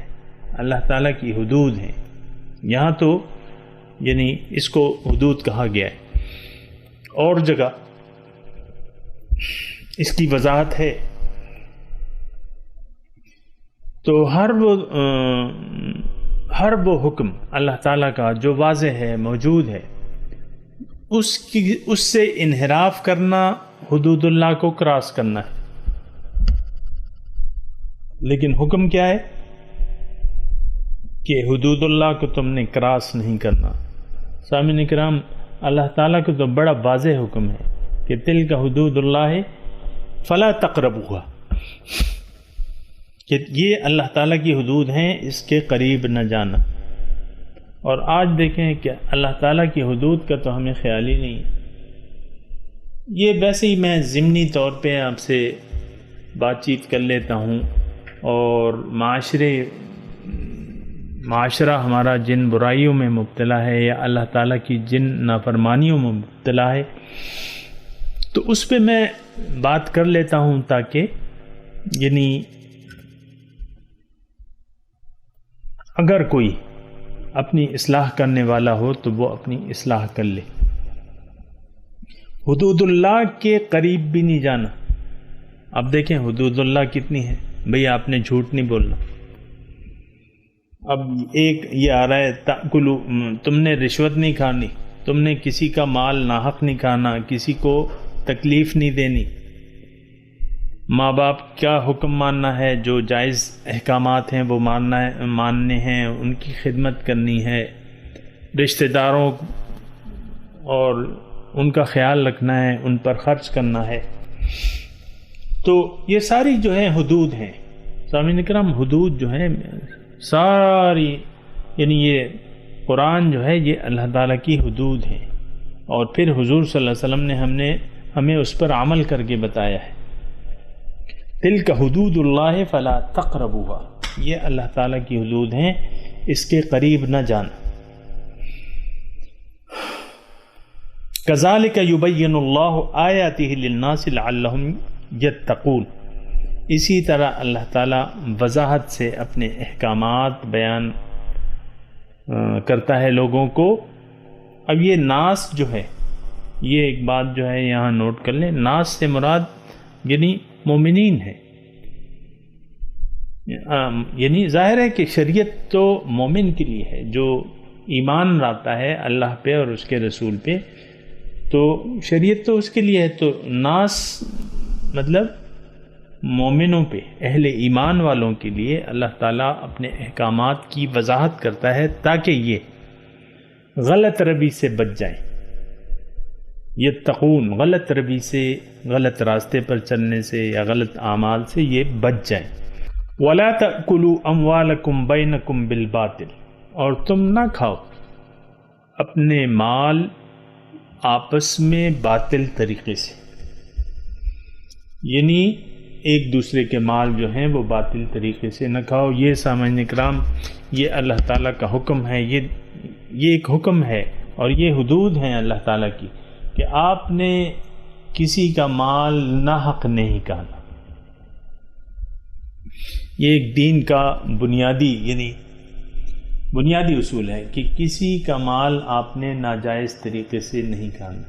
اللہ تعالیٰ کی حدود ہیں. یہاں تو یعنی اس کو حدود کہا گیا ہے. اور جگہ اس کی وضاحت ہے. تو ہر وہ حکم اللہ تعالیٰ کا جو واضح ہے، موجود ہے، اس سے انحراف کرنا حدود اللہ کو کراس کرنا ہے. لیکن حکم کیا ہے کہ حدود اللہ کو تم نے کراس نہیں کرنا. سامعین کرام، اللہ تعالیٰ کو تو بڑا واضح حکم ہے کہ تلک حدود اللہ فلا تقربوها، کہ یہ اللہ تعالیٰ کی حدود ہیں، اس کے قریب نہ جانا. اور آج دیکھیں کہ اللہ تعالیٰ کی حدود کا تو ہمیں خیال ہی نہیں. یہ ویسے ہی میں ضمنی طور پہ آپ سے بات چیت کر لیتا ہوں، اور معاشرہ ہمارا جن برائیوں میں مبتلا ہے یا اللہ تعالیٰ کی جن نافرمانیوں میں مبتلا ہے، تو اس پہ میں بات کر لیتا ہوں تاکہ یعنی اگر کوئی اپنی اصلاح کرنے والا ہو تو وہ اپنی اصلاح کر لے. حدود اللہ کے قریب بھی نہیں جانا. اب دیکھیں حدود اللہ کتنی ہے. بھئی آپ نے جھوٹ نہیں بولنا. اب ایک یہ آ رہا ہے تاکلو، تم نے رشوت نہیں کھانی، تم نے کسی کا مال ناحق نہیں کھانا، کسی کو تکلیف نہیں دینی، ماں باپ کا حکم ماننا ہے، جو جائز احکامات ہیں وہ ماننے ہیں، ان کی خدمت کرنی ہے، رشتہ داروں اور ان کا خیال رکھنا ہے، ان پر خرچ کرنا ہے. تو یہ ساری جو ہے حدود ہیں. سامعین کرام، حدود جو ہیں ساری، یعنی یہ قرآن جو ہے یہ اللہ تعالیٰ کی حدود ہیں، اور پھر حضور صلی اللہ علیہ وسلم نے ہمیں اس پر عمل کر کے بتایا ہے. تلک حدود اللہ فلا تقربوها، یہ اللہ تعالیٰ کی حدود ہیں، اس کے قریب نہ جانا. کذالک یبین اللہ آیاتہ للناس لعلہم یتقون، اسی طرح اللہ تعالیٰ وضاحت سے اپنے احکامات بیان کرتا ہے لوگوں کو. اب یہ ناس جو ہے، یہ ایک بات جو ہے یہاں نوٹ کر لیں، ناس سے مراد یعنی مومنین ہے. یعنی ظاہر ہے کہ شریعت تو مومن کے لیے ہے، جو ایمان لاتا ہے اللہ پہ اور اس کے رسول پہ، تو شریعت تو اس کے لیے ہے. تو ناس مطلب مومنوں پہ، اہل ایمان والوں کے لیے اللہ تعالیٰ اپنے احکامات کی وضاحت کرتا ہے تاکہ یہ غلط روی سے بچ جائیں. یتقون، غلط روی سے، غلط راستے پر چلنے سے یا غلط اعمال سے یہ بچ جائیں. وَلَا تَأْكُلُوا أَمْوَالَكُمْ بَيْنَكُمْ بِالْبَاطِلِ، اور تم نہ کھاؤ اپنے مال آپس میں باطل طریقے سے. یعنی ایک دوسرے کے مال جو ہیں وہ باطل طریقے سے نہ کھاؤ. یہ سامعین کرام، یہ اللہ تعالیٰ کا حکم ہے. یہ ایک حکم ہے اور یہ حدود ہیں اللہ تعالیٰ کی کہ آپ نے کسی کا مال ناحق نہیں کھانا. یہ ایک دین کا بنیادی اصول ہے کہ کسی کا مال آپ نے ناجائز طریقے سے نہیں کھانا.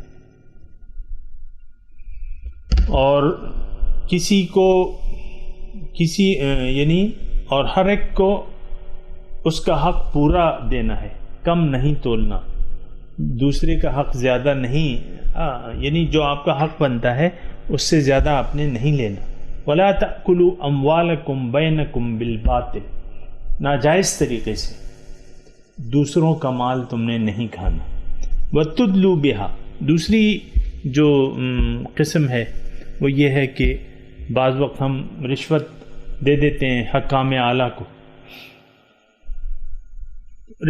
اور کسی کو یعنی اور ہر ایک کو اس کا حق پورا دینا ہے، کم نہیں تولنا، دوسرے کا حق زیادہ نہیں، یعنی جو آپ کا حق بنتا ہے اس سے زیادہ آپ نے نہیں لینا۔ وَلَا تَأْكُلُوا أَمْوَالَكُمْ بَيْنَكُمْ بِالْبَاطِلِ، ناجائز طریقے سے دوسروں کا مال تم نے نہیں کھانا۔ وَتُدْلُوا بِهَا، دوسری جو قسم ہے وہ یہ ہے کہ بعض وقت ہم رشوت دے دیتے ہیں حکام اعلیٰ کو۔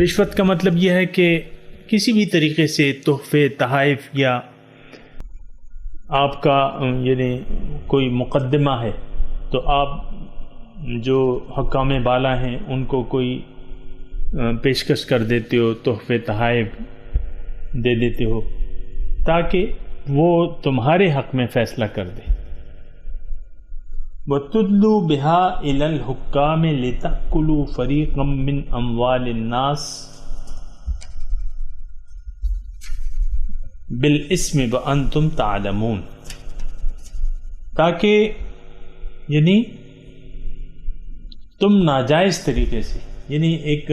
رشوت کا مطلب یہ ہے کہ کسی بھی طریقے سے تحفے، تحائف، یا آپ کا یعنی کوئی مقدمہ ہے تو آپ جو حکام بالا ہیں ان کو کوئی پیشکش کر دیتے ہو، تحفے تحائف دے دیتے ہو تاکہ وہ تمہارے حق میں فیصلہ کر دے۔ وَتُدْلُوا بِهَا إِلَى الْحُكَّامِ لِتَأْكُلُوا فَرِيقًا مِّنْ أَمْوَالِ النَّاسِ بِالْإِثْمِ وَأَنْتُمْ تَعْلَمُونَ، تاکہ یعنی تم ناجائز طریقے سے، یعنی ایک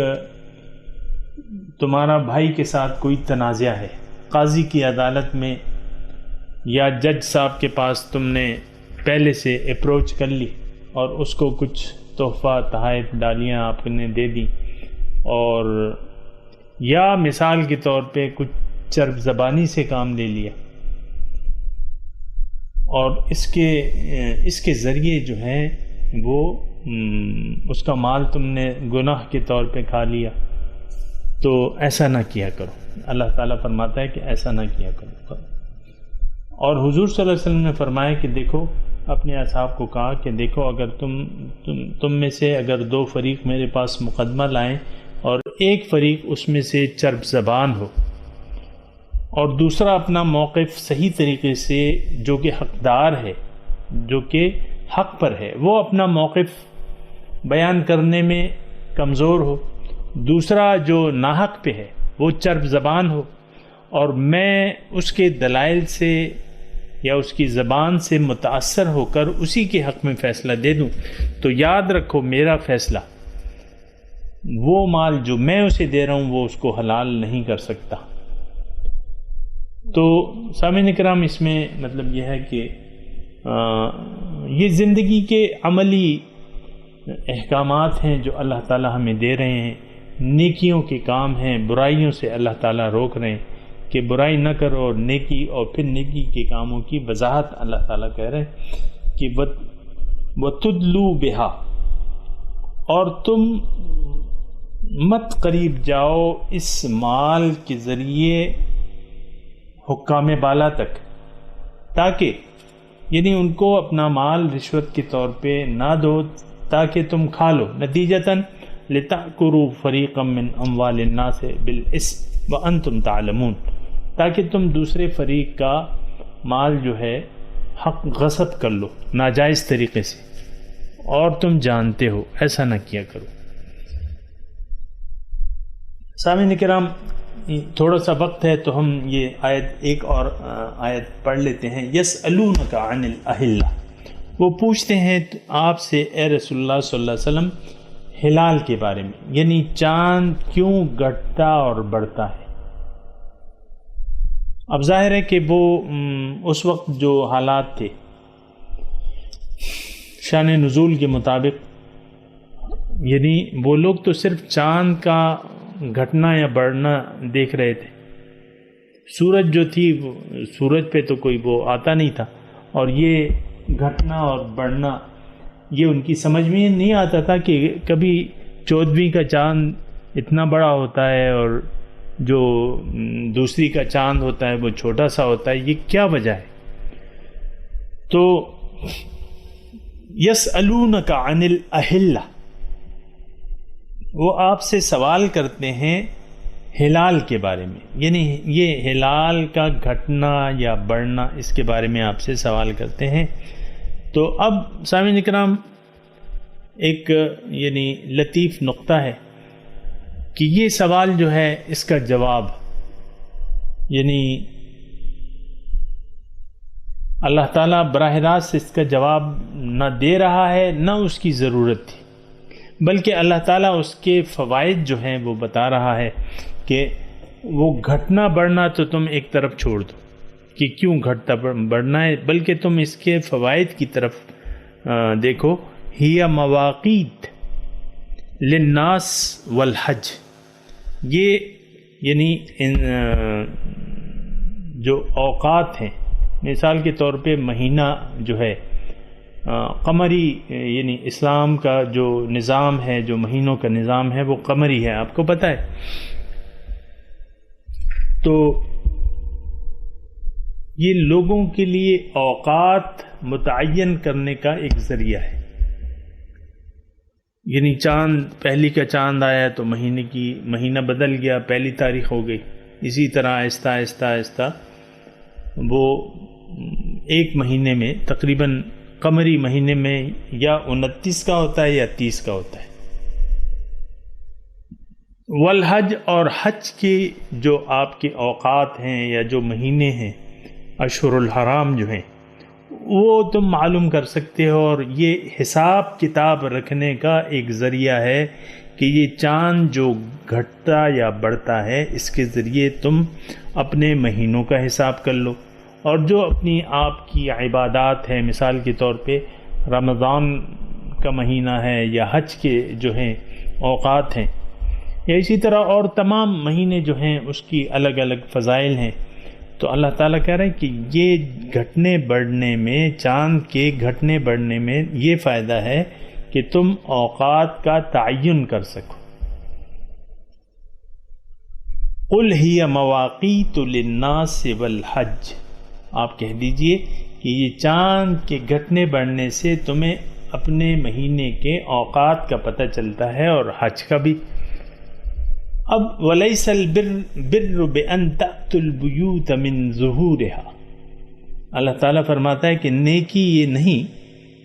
تمہارا بھائی کے ساتھ کوئی تنازع ہے، قاضی کی عدالت میں یا جج صاحب کے پاس تم نے پہلے سے اپروچ کر لی اور اس کو کچھ تحفہ تحائف ڈالیاں آپ نے دے دی، اور یا مثال کے طور پہ کچھ چرب زبانی سے کام لے لیا، اور اس کے ذریعے جو ہے وہ اس کا مال تم نے گناہ کے طور پہ کھا لیا، تو ایسا نہ کیا کرو۔ اللہ تعالیٰ فرماتا ہے کہ ایسا نہ کیا کرو۔ اور حضور صلی اللہ علیہ وسلم نے فرمایا کہ دیکھو، اپنے اصحاب کو کہا کہ دیکھو، اگر تم میں سے اگر دو فریق میرے پاس مقدمہ لائیں اور ایک فریق اس میں سے چرب زبان ہو اور دوسرا اپنا موقف صحیح طریقے سے، جو کہ حقدار ہے، جو کہ حق پر ہے، وہ اپنا موقف بیان کرنے میں کمزور ہو، دوسرا جو ناحق پہ ہے وہ چرب زبان ہو، اور میں اس کے دلائل سے یا اس کی زبان سے متاثر ہو کر اسی کے حق میں فیصلہ دے دوں، تو یاد رکھو میرا فیصلہ، وہ مال جو میں اسے دے رہا ہوں وہ اس کو حلال نہیں کر سکتا۔ تو سامعین کرام، اس میں مطلب یہ ہے کہ یہ زندگی کے عملی احکامات ہیں جو اللہ تعالیٰ ہمیں دے رہے ہیں، نیکیوں کے کام ہیں، برائیوں سے اللہ تعالیٰ روک رہے ہیں کہ برائی نہ کرو، اور نیکی، اور پھر نیکی کے کاموں کی وضاحت اللہ تعالیٰ کہہ رہے ہیں کہ وَتُدْلُوا بِهَا، اور تم مت قریب جاؤ اس مال کے ذریعے حکام بالا تک، تاکہ یعنی ان کو اپنا مال رشوت کے طور پہ نہ دو تاکہ تم کھا لو، نتیجتاً لِتَأْكُلُوا فَرِيقًا مِّنْ أَمْوَالِ النَّاسِ بِالْإِثْمِ وَأَنْتُمْ تَعْلَمُونَ، تاکہ تم دوسرے فریق کا مال جو ہے حق غصب کر لو ناجائز طریقے سے، اور تم جانتے ہو، ایسا نہ کیا کرو۔ سامعین کرام، تھوڑا سا وقت ہے تو ہم یہ ایک اور آیت پڑھ لیتے ہیں۔ یسألونک عن الأہلہ، وہ پوچھتے ہیں آپ سے اے رسول اللہ صلی اللہ علیہ وسلم ہلال کے بارے میں، یعنی چاند کیوں گھٹتا اور بڑھتا ہے۔ اب ظاہر ہے کہ وہ اس وقت جو حالات تھے شان نزول کے مطابق، یعنی وہ لوگ تو صرف چاند کا گھٹنا یا بڑھنا دیکھ رہے تھے، سورج جو تھی سورج پہ تو کوئی وہ آتا نہیں تھا، اور یہ گھٹنا اور بڑھنا یہ ان کی سمجھ میں نہیں آتا تھا کہ کبھی 14ویں کا چاند اتنا بڑا ہوتا ہے اور جو دوسری کا چاند ہوتا ہے وہ چھوٹا سا ہوتا ہے، یہ کیا وجہ ہے؟ تو یسألونک عن الأہلہ، وہ آپ سے سوال کرتے ہیں ہلال کے بارے میں، یعنی یہ ہلال کا گھٹنا یا بڑھنا، اس کے بارے میں آپ سے سوال کرتے ہیں۔ تو اب سامعین اکرام، ایک یعنی لطیف نقطہ ہے کہ یہ سوال جو ہے اس کا جواب، یعنی اللہ تعالیٰ براہ راست اس کا جواب نہ دے رہا ہے نہ اس کی ضرورت تھی، بلکہ اللہ تعالیٰ اس کے فوائد جو ہیں وہ بتا رہا ہے کہ وہ گھٹنا بڑھنا تو تم ایک طرف چھوڑ دو کہ کیوں گھٹتا بڑھنا ہے، بلکہ تم اس کے فوائد کی طرف دیکھو۔ ہی مواقیت للناس والحج، یہ یعنی جو اوقات ہیں، مثال کے طور پہ مہینہ جو ہے قمری، یعنی اسلام کا جو نظام ہے، جو مہینوں کا نظام ہے وہ قمری ہے، آپ کو پتہ ہے۔ تو یہ لوگوں کے لیے اوقات متعین کرنے کا ایک ذریعہ ہے، یعنی چاند، پہلی کا چاند آیا تو مہینہ بدل گیا، پہلی تاریخ ہو گئی، اسی طرح آہستہ آہستہ آہستہ وہ ایک مہینے میں تقریباً قمری مہینے میں یا 29 کا ہوتا ہے یا 30 کا ہوتا ہے۔ والحج، اور حج کے جو آپ کے اوقات ہیں یا جو مہینے ہیں، اشہر الحرام جو ہیں، وہ تم معلوم کر سکتے ہو، اور یہ حساب کتاب رکھنے کا ایک ذریعہ ہے کہ یہ چاند جو گھٹتا یا بڑھتا ہے اس کے ذریعے تم اپنے مہینوں کا حساب کر لو، اور جو اپنی آپ کی عبادات ہیں، مثال کے طور پہ رمضان کا مہینہ ہے یا حج کے جو ہیں اوقات ہیں، یا اسی طرح اور تمام مہینے جو ہیں اس کی الگ الگ فضائل ہیں۔ تو اللہ تعالیٰ کہہ رہے ہیں کہ یہ گھٹنے بڑھنے میں، چاند کے گھٹنے بڑھنے میں یہ فائدہ ہے کہ تم اوقات کا تعین کر سکو۔ قل ہی مواقیت للناس والحج، آپ کہہ دیجئے کہ یہ چاند کے گھٹنے بڑھنے سے تمہیں اپنے مہینے کے اوقات کا پتہ چلتا ہے، اور حج کا بھی۔ اب وَلَيْسَ الْبِرُّ بِأَن تَأْتُوا الْبُيُوتَ مِن ظُهُورِهَا، اللہ تعالیٰ فرماتا ہے کہ نیکی یہ نہیں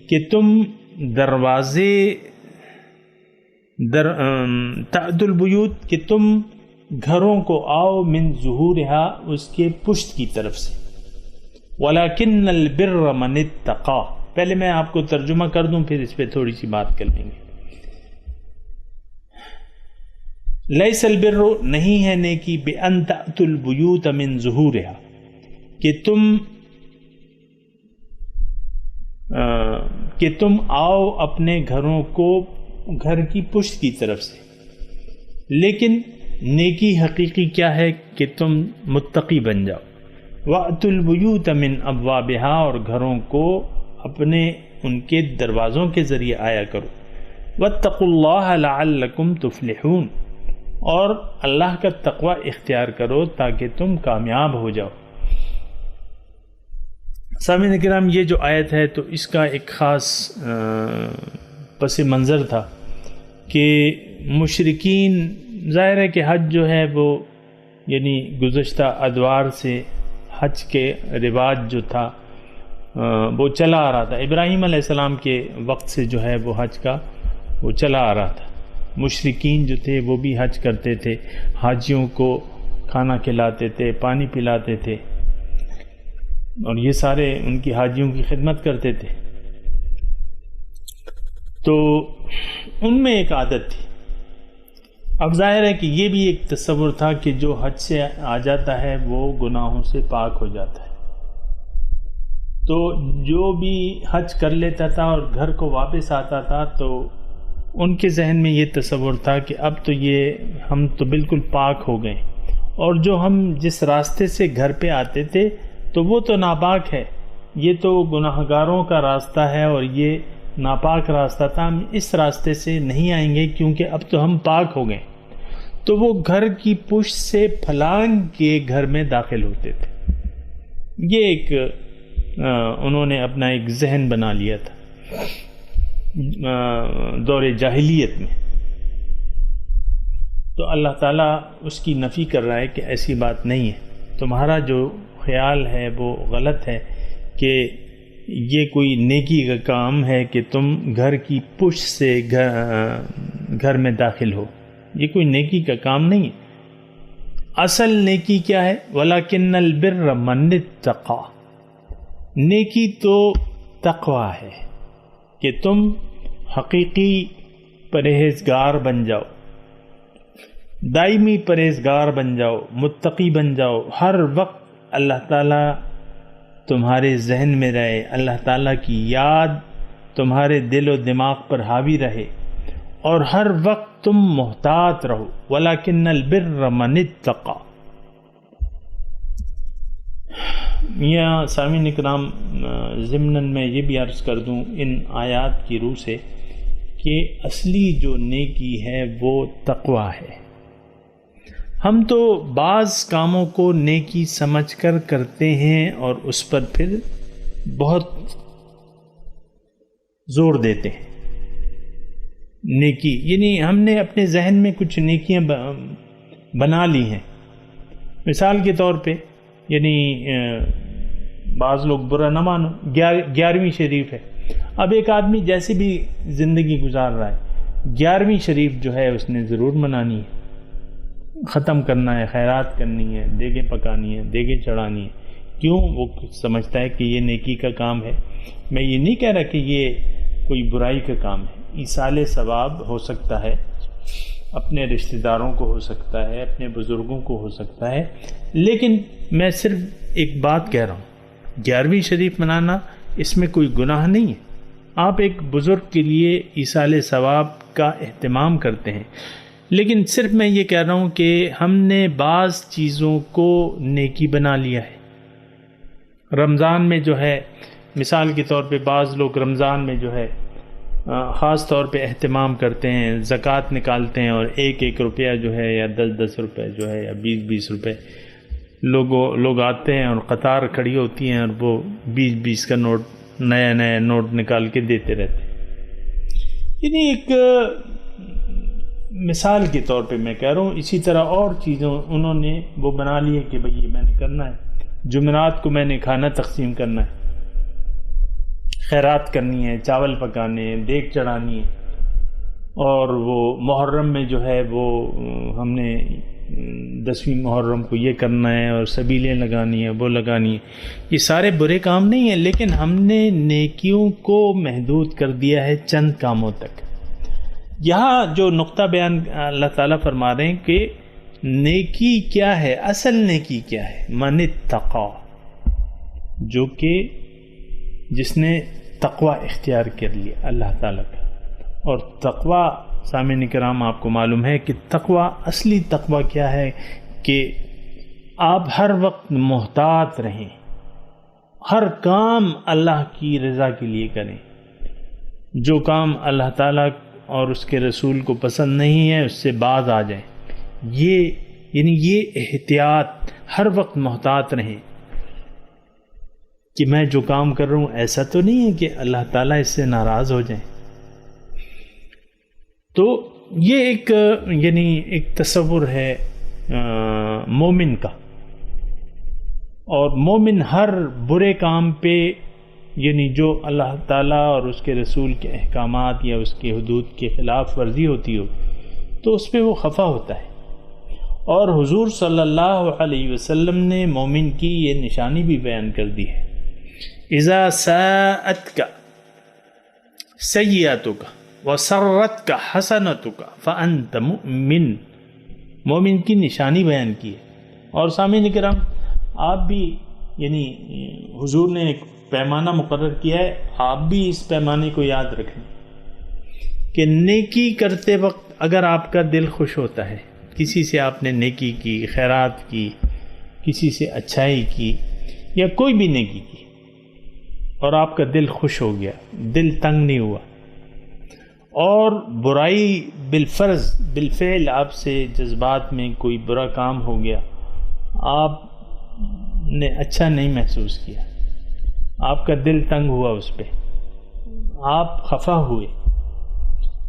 کہ تم دروازے تأتوا البیوت، کہ تم گھروں کو آؤ، من ظہورها، اس کے پشت کی طرف سے۔ وَلَكِنَّ الْبِرَّ مَنِ اتَّقَىٰ، پہلے میں آپ کو ترجمہ کر دوں پھر اس پہ تھوڑی سی بات کر لیں گے۔ لیس البر، نہیں ہے نیکی، بِأَن تَأْتُوا الْبُيُوتَ مِن ظُهُورِهَا، کہ تم آؤ اپنے گھروں کو گھر کی پشت کی طرف سے، لیکن نیکی حقیقی کیا ہے کہ تم متقی بن جاؤ۔ وَأْتُوا الْبُيُوتَ مِنْ أَبْوَابِهَا، اور گھروں کو اپنے ان کے دروازوں کے ذریعے آیا کرو۔ وَاتَّقُوا اللَّهَ لَعَلَّكُمْ تُفْلِحُونَ، اور اللہ کا تقوی اختیار کرو تاکہ تم کامیاب ہو جاؤ۔ سامعین کرام، یہ جو آیت ہے تو اس کا ایک خاص پس منظر تھا کہ مشرکین، ظاہر ہے کہ حج جو ہے وہ یعنی گزشتہ ادوار سے حج کے رواج جو تھا وہ چلا آ رہا تھا، ابراہیم علیہ السلام کے وقت سے جو ہے وہ حج کا وہ چلا آ رہا تھا۔ مشرکین جو تھے وہ بھی حج کرتے تھے، حاجیوں کو کھانا کھلاتے تھے، پانی پلاتے تھے، اور یہ سارے ان کی حاجیوں کی خدمت کرتے تھے۔ تو ان میں ایک عادت تھی۔ اب ظاہر ہے کہ یہ بھی ایک تصور تھا کہ جو حج سے آ جاتا ہے وہ گناہوں سے پاک ہو جاتا ہے، تو جو بھی حج کر لیتا تھا اور گھر کو واپس آتا تھا تو ان کے ذہن میں یہ تصور تھا کہ اب تو یہ ہم تو بالکل پاک ہو گئے، اور جو ہم جس راستے سے گھر پہ آتے تھے تو وہ تو ناپاک ہے، یہ تو گناہگاروں کا راستہ ہے اور یہ ناپاک راستہ تھا، ہم اس راستے سے نہیں آئیں گے کیونکہ اب تو ہم پاک ہو گئے۔ تو وہ گھر کی پشت سے پھلانگ کے گھر میں داخل ہوتے تھے۔ یہ ایک انہوں نے اپنا ایک ذہن بنا لیا تھا دور جاہلیت میں۔ تو اللہ تعالیٰ اس کی نفی کر رہا ہے کہ ایسی بات نہیں ہے، تمہارا جو خیال ہے وہ غلط ہے کہ یہ کوئی نیکی کا کام ہے کہ تم گھر کی پشت سے گھر میں داخل ہو، یہ کوئی نیکی کا کام نہیں ہے۔ اصل نیکی کیا ہے؟ وَلَكِنَّ الْبِرَّ مَنِ اتَّقَىٰ، نیکی تو تقوی ہے کہ تم حقیقی پرہیزگار بن جاؤ، دائمی پرہیزگار بن جاؤ، متقی بن جاؤ، ہر وقت اللہ تعالیٰ تمہارے ذہن میں رہے، اللہ تعالیٰ کی یاد تمہارے دل و دماغ پر حاوی رہے، اور ہر وقت تم محتاط رہو۔ وَلَكِنَّ الْبِرَّ مَنِ اتَّقَى۔ میاں سامعین اکرام، ضمناً میں یہ بھی عرض کر دوں ان آیات کی روح سے کہ اصلی جو نیکی ہے وہ تقوی ہے۔ ہم تو بعض کاموں کو نیکی سمجھ کر کرتے ہیں اور اس پر پھر بہت زور دیتے ہیں۔ نیکی یعنی ہم نے اپنے ذہن میں کچھ نیکیاں بنا لی ہیں، مثال کے طور پہ یعنی بعض لوگ برا نہ مانو، 11ویں شریف ہے، اب ایک آدمی جیسے بھی زندگی گزار رہا ہے 11ویں شریف جو ہے اس نے ضرور منانی ہے، ختم کرنا ہے، خیرات کرنی ہے، دیگیں پکانی ہے، دیگیں چڑھانی ہے۔ کیوں؟ وہ سمجھتا ہے کہ یہ نیکی کا کام ہے۔ میں یہ نہیں کہہ رہا کہ یہ کوئی برائی کا کام ہے، ایصال ثواب ہو سکتا ہے، اپنے رشتہ داروں کو ہو سکتا ہے، اپنے بزرگوں کو ہو سکتا ہے، لیکن میں صرف ایک بات کہہ رہا ہوں، 11ویں شریف منانا اس میں کوئی گناہ نہیں ہے۔ آپ ایک بزرگ کے لیے ایصال ثواب کا اہتمام کرتے ہیں، لیکن صرف میں یہ کہہ رہا ہوں کہ ہم نے بعض چیزوں کو نیکی بنا لیا ہے۔ رمضان میں جو ہے مثال کے طور پہ بعض لوگ رمضان میں جو ہے خاص طور پہ اہتمام کرتے ہیں، زکوٰۃ نکالتے ہیں، اور 1 روپیہ جو ہے یا 10 روپے جو ہے یا 20 روپے لوگ آتے ہیں اور قطار کھڑی ہوتی ہیں اور وہ 20 کا نوٹ، نیا نوٹ نکال کے دیتے رہتے ہیں۔ یعنی ایک مثال کے طور پہ میں کہہ رہا ہوں، اسی طرح اور چیزوں انہوں نے وہ بنا لی ہے کہ بھئی یہ میں نے کرنا ہے، جمعرات کو میں نے کھانا تقسیم کرنا ہے، خیرات کرنی ہے، چاول پکانے ہیں، دیگ چڑھانی ہے، اور وہ محرم میں جو ہے وہ ہم نے 10ویں محرم کو یہ کرنا ہے اور سبیلیں لگانی ہے، وہ لگانی ہے۔ یہ سارے برے کام نہیں ہیں، لیکن ہم نے نیکیوں کو محدود کر دیا ہے چند کاموں تک۔ یہاں جو نقطہ بیان اللہ تعالیٰ فرما رہے ہیں کہ نیکی کیا ہے، اصل نیکی کیا ہے، من اتقی، جو کہ جس نے تقوی اختیار کر لیا اللہ تعالیٰ کا۔ اور تقوی سامعین کرام آپ کو معلوم ہے کہ تقوی، اصلی تقوی کیا ہے کہ آپ ہر وقت محتاط رہیں، ہر کام اللہ کی رضا کے لیے کریں، جو کام اللہ تعالیٰ اور اس کے رسول کو پسند نہیں ہے اس سے باز آ جائیں۔ یہ احتیاط، ہر وقت محتاط رہیں کہ میں جو کام کر رہا ہوں ایسا تو نہیں ہے کہ اللہ تعالیٰ اس سے ناراض ہو جائیں۔ تو یہ ایک تصور ہے مومن کا، اور مومن ہر برے کام پہ یعنی جو اللہ تعالیٰ اور اس کے رسول کے احکامات یا اس کے حدود کے خلاف ورزی ہوتی ہو تو اس پہ وہ خفا ہوتا ہے۔ اور حضور صلی اللہ علیہ وسلم نے مومن کی یہ نشانی بھی بیان کر دی ہے، اذا ساءتک سیئتک وسرتک حسنتک فانت مؤمن، مومن کی نشانی بیان کی ہے۔ اور سامعین کرام، آپ بھی یعنی حضور نے ایک پیمانہ مقرر کیا ہے، آپ بھی اس پیمانے کو یاد رکھیں کہ نیکی کرتے وقت اگر آپ کا دل خوش ہوتا ہے، کسی سے آپ نے نیکی کی، خیرات کی، کسی سے اچھائی کی یا کوئی بھی نیکی کی، اور آپ کا دل خوش ہو گیا، دل تنگ نہیں ہوا، اور برائی بالفرض بالفعل آپ سے جذبات میں کوئی برا کام ہو گیا، آپ نے اچھا نہیں محسوس کیا، آپ کا دل تنگ ہوا، اس پہ آپ خفا ہوئے،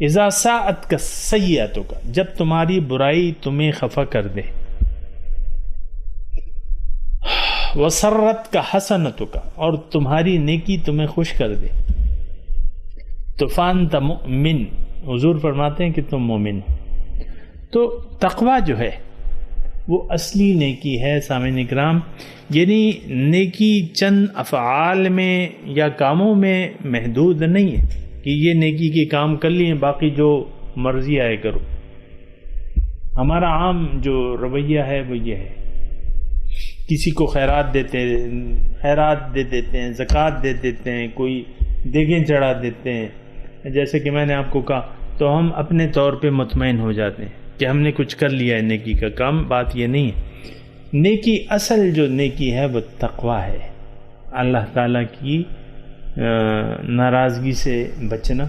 اذا ساءتک سیئتک، جب تمہاری برائی تمہیں خفا کر دے، وسرتک حسنتک، اور تمہاری نیکی تمہیں خوش کر دے، تو فانت مؤمن، حضور فرماتے ہیں کہ تم مومن ہو۔ تو تقوی جو ہے وہ اصلی نیکی ہے سامعین اکرام. یعنی نیکی چند افعال میں یا کاموں میں محدود نہیں ہے کہ یہ نیکی کے کام کر لیے باقی جو مرضی آئے کرو. ہمارا عام جو رویہ ہے وہ یہ ہے، کسی کو خیرات دے دیتے ہیں، زکوٰۃ دے دیتے ہیں، کوئی دیگیں چڑھا دیتے ہیں، جیسے کہ میں نے آپ کو کہا، تو ہم اپنے طور پہ مطمئن ہو جاتے ہیں کہ ہم نے کچھ کر لیا ہے نیکی کا کام. بات یہ نہیں ہے. نیکی، اصل جو نیکی ہے وہ تقویٰ ہے، اللہ تعالیٰ کی ناراضگی سے بچنا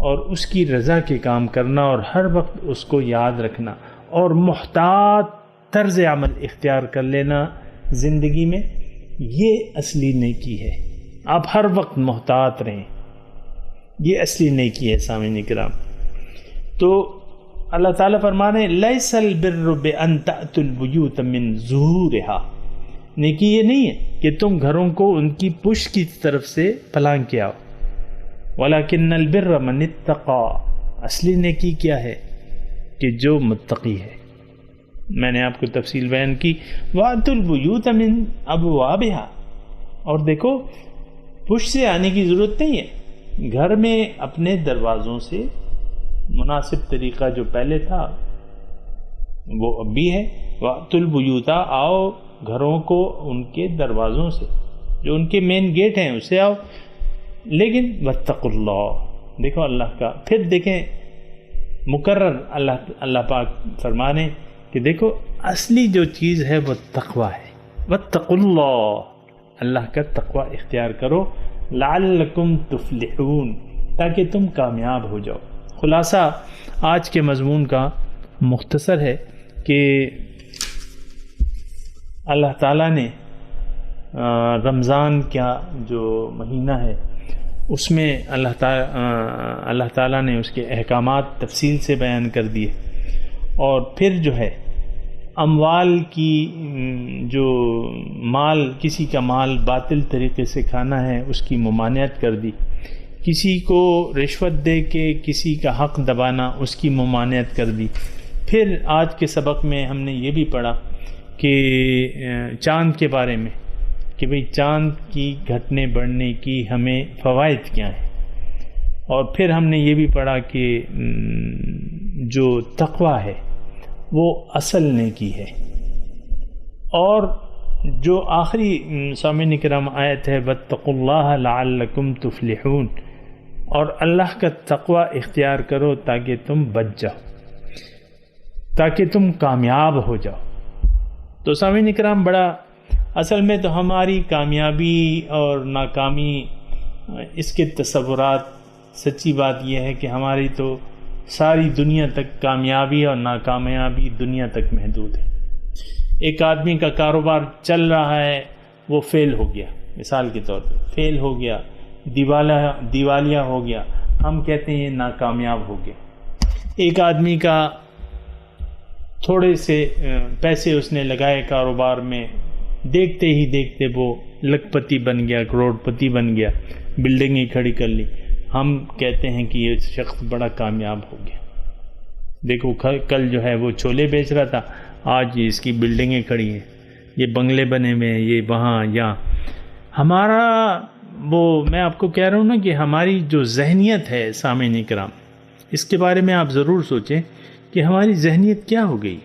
اور اس کی رضا کے کام کرنا اور ہر وقت اس کو یاد رکھنا اور محتاط طرز عمل اختیار کر لینا زندگی میں، یہ اصلی نیکی ہے. آپ ہر وقت محتاط رہیں، یہ اصلی نیکی ہے سامعین کرام. تو اللہ تعالیٰ فرمانے لیس البر بان تأتوا البیوت من ظہورها، نیکی یہ نہیں ہے کہ تم گھروں کو ان کی پشت کی طرف سے پلانگ کے آؤ. ولکن البر من اتقى، اصلی نیکی کیا ہے کہ جو متقی ہے. میں نے آپ کو تفصیل بیان کی. وَأْتُوا الْبُيُوتَ مِنْ أَبْوَابِهَا، اور دیکھو پشت سے آنے کی ضرورت نہیں ہے، گھر میں اپنے دروازوں سے مناسب طریقہ جو پہلے تھا وہ اب بھی ہے. وَأْتُوا الْبُيُوتَ، آؤ گھروں کو ان کے دروازوں سے، جو ان کے مین گیٹ ہیں اسے آؤ. لیکن وَاتَّقُوا اللَّهَ، دیکھو اللہ کا، پھر دیکھیں مکرر اللہ پاک فرمانے کہ دیکھو اصلی جو چیز ہے وہ تقویٰ ہے. وَاتَّقُوا اللَّهَ، اللہ کا تقویٰ اختیار کرو. لَعَلَّكُمْ تُفْلِحُونَ، تاکہ تم کامیاب ہو جاؤ. خلاصہ آج کے مضمون کا مختصر ہے کہ اللہ تعالیٰ نے رمضان کا جو مہینہ ہے اس میں اللہ تعالیٰ نے اس کے احکامات تفصیل سے بیان کر دیے، اور پھر جو ہے اموال کی، جو مال، کسی کا مال باطل طریقے سے کھانا ہے اس کی ممانعت کر دی. کسی کو رشوت دے کے کسی کا حق دبانا اس کی ممانعت کر دی. پھر آج کے سبق میں ہم نے یہ بھی پڑھا کہ چاند کے بارے میں کہ بھئی چاند کی گھٹنے بڑھنے کی ہمیں فوائد کیا ہیں. اور پھر ہم نے یہ بھی پڑھا کہ جو تقویٰ ہے وہ اصل نیکی ہے. اور جو آخری سامعین کرام آیت ہے وَاتَّقُوا اللَّهَ لَعَلَّكُمْ تُفْلِحُونَ، اور اللہ کا تقویٰ اختیار کرو تاکہ تم بچ جاؤ، تاکہ تم کامیاب ہو جاؤ. تو سامعین کرام، بڑا اصل میں تو ہماری کامیابی اور ناکامی، اس کے تصورات، سچی بات یہ ہے کہ ہماری تو ساری دنیا تک کامیابی اور ناکامیابی دنیا تک محدود ہے. ایک آدمی کا کاروبار چل رہا ہے، وہ فیل ہو گیا، مثال کے طور پہ فیل ہو گیا، دیوالیہ ہو گیا، ہم کہتے ہیں یہ ناکامیاب ہو گیا. ایک آدمی کا تھوڑے سے پیسے اس نے لگائے کاروبار میں، دیکھتے ہی دیکھتے وہ لکھ پتی بن گیا، کروڑ پتی بن گیا، بلڈنگیں کھڑی کر لی، ہم کہتے ہیں کہ یہ شخص بڑا کامیاب ہو گیا. دیکھو کل جو ہے وہ چھولے بیچ رہا تھا، آج اس کی بلڈنگیں کھڑی ہیں، یہ بنگلے بنے ہوئے ہیں، یہ وہاں یہاں. ہمارا وہ، میں آپ کو کہہ رہا ہوں نا کہ ہماری جو ذہنیت ہے سامعین کرام، اس کے بارے میں آپ ضرور سوچیں کہ ہماری ذہنیت کیا ہو گئی.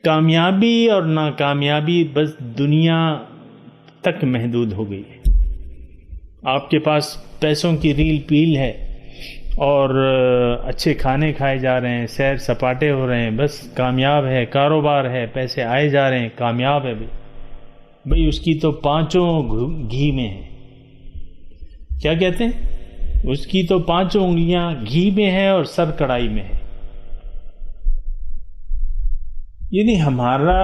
کامیابی اور ناکامیابی بس دنیا تک محدود ہو گئی ہے. آپ کے پاس پیسوں کی ریل پیل ہے اور اچھے کھانے کھائے جا رہے ہیں، سیر سپاٹے ہو رہے ہیں، بس کامیاب ہے، کاروبار ہے، پیسے آئے جا رہے ہیں، کامیاب ہے. بھئی اس کی تو پانچوں گھی میں ہے. کیا کہتے ہیں؟ اس کی تو پانچوں انگلیاں گھی میں ہے اور سر کڑھائی میں ہے. یعنی ہمارا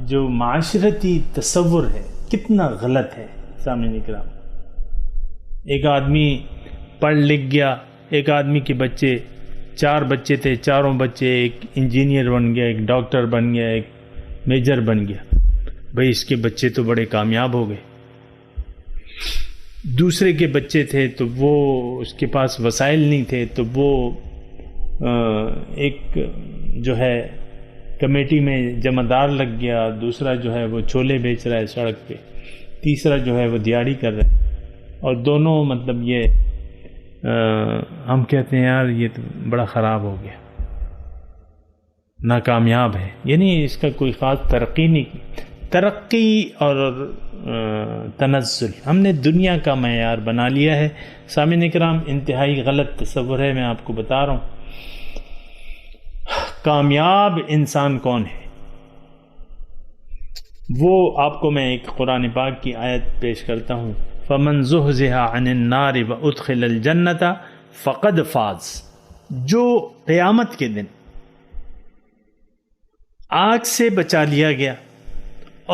جو معاشرتی تصور ہے کتنا غلط ہے سامعین کرام. ایک آدمی پڑھ لکھ گیا، ایک آدمی کے بچے، 4 بچے تھے، چاروں بچے، ایک انجینئر بن گیا، ایک ڈاکٹر بن گیا، ایک میجر بن گیا. بھئی اس کے بچے تو بڑے کامیاب ہو گئے. دوسرے کے بچے تھے تو وہ، اس کے پاس وسائل نہیں تھے تو وہ ایک جو ہے کمیٹی میں جمع دار لگ گیا، دوسرا جو ہے وہ چھولے بیچ رہا ہے سڑک پہ، تیسرا جو ہے وہ دیہڑی کر رہا ہے، اور دونوں مطلب یہ ہم کہتے ہیں یار یہ تو بڑا خراب ہو گیا، ناکامیاب ہے، یعنی اس کا کوئی خاص ترقی نہیں کی۔ ترقی اور تنزل ہم نے دنیا کا معیار بنا لیا ہے۔ سامعین اکرام، انتہائی غلط تصور ہے، میں آپ کو بتا رہا ہوں۔ کامیاب انسان کون ہے؟ وہ آپ کو میں ایک قرآن پاک کی آیت پیش کرتا ہوں، فَمَنْ زُحْزِحَ عَنِ النَّارِ وَأُدْخِلَ الْجَنَّةَ فَقَدْ فَازَ، جو قیامت کے دن آگ سے بچا لیا گیا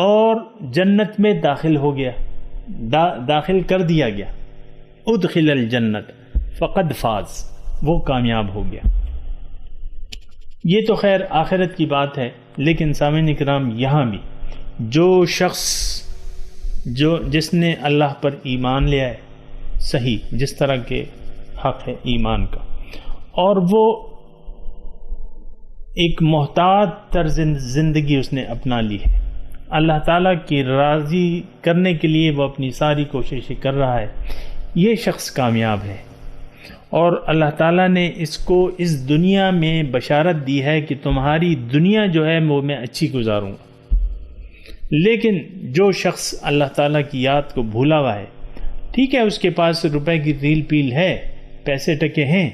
اور جنت میں داخل ہو گیا، داخل کر دیا گیا، ادخل الجنت فقد فاز، وہ کامیاب ہو گیا۔ یہ تو خیر آخرت کی بات ہے، لیکن سامعین اکرام یہاں بھی جو شخص جس نے اللہ پر ایمان لیا ہے، صحیح جس طرح کے حق ہے ایمان کا، اور وہ ایک محتاط طرز زندگی اس نے اپنا لی ہے، اللہ تعالیٰ کی راضی کرنے کے لیے وہ اپنی ساری کوششیں کر رہا ہے، یہ شخص کامیاب ہے۔ اور اللہ تعالیٰ نے اس کو اس دنیا میں بشارت دی ہے کہ تمہاری دنیا جو ہے وہ میں اچھی گزاروں گا۔ لیکن جو شخص اللہ تعالیٰ کی یاد کو بھولا ہوا ہے، ٹھیک ہے اس کے پاس روپے کی ریل پیل ہے، پیسے ٹکے ہیں،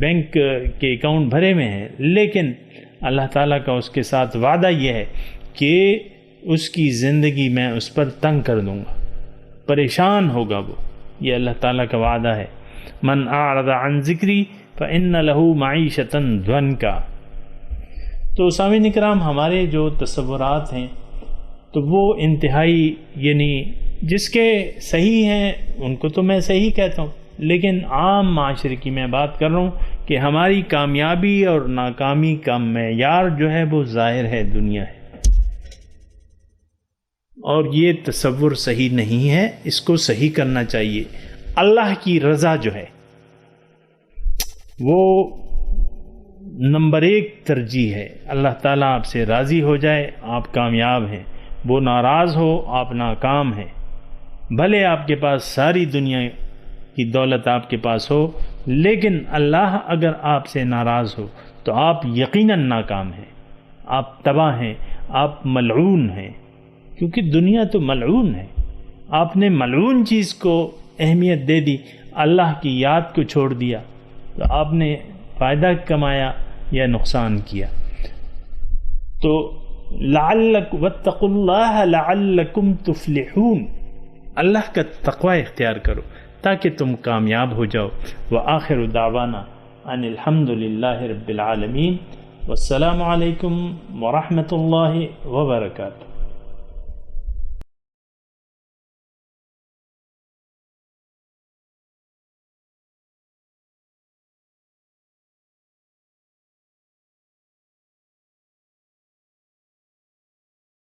بینک کے اکاؤنٹ بھرے ہوئے ہیں، لیکن اللہ تعالیٰ کا اس کے ساتھ وعدہ یہ ہے کہ اس کی زندگی میں اس پر تنگ کر دوں گا، پریشان ہوگا وہ، یہ اللہ تعالیٰ کا وعدہ ہے۔ من اعرض عن ذکری فإن له معیشة ضنکا۔ تو سامعین اکرام، ہمارے جو تصورات ہیں تو وہ انتہائی، یعنی جس کے صحیح ہیں ان کو تو میں صحیح کہتا ہوں، لیکن عام معاشرے کی میں بات کر رہا ہوں کہ ہماری کامیابی اور ناکامی کا معیار جو ہے وہ ظاہر ہے، دنیا ہے، اور یہ تصور صحیح نہیں ہے، اس کو صحیح کرنا چاہیے۔ اللہ کی رضا جو ہے وہ نمبر 1 ترجیح ہے، اللہ تعالیٰ آپ سے راضی ہو جائے آپ کامیاب ہیں، وہ ناراض ہو آپ ناکام ہیں۔ بھلے آپ کے پاس ساری دنیا کی دولت آپ کے پاس ہو، لیکن اللہ اگر آپ سے ناراض ہو تو آپ یقیناً ناکام ہیں، آپ تباہ ہیں، آپ ملعون ہیں، کیونکہ دنیا تو ملعون ہے۔ آپ نے ملعون چیز کو اہمیت دے دی، اللہ کی یاد کو چھوڑ دیا، تو آپ نے فائدہ کمایا یا نقصان کیا؟ تو واتقوا اللہ لعلکم تفلحون، اللہ کا تقوی اختیار کرو تاکہ تم کامیاب ہو جاؤ۔ وآخر دعوانا ان الحمد للہ رب العالمین، والسلام علیکم ورحمۃ اللہ وبرکاتہ۔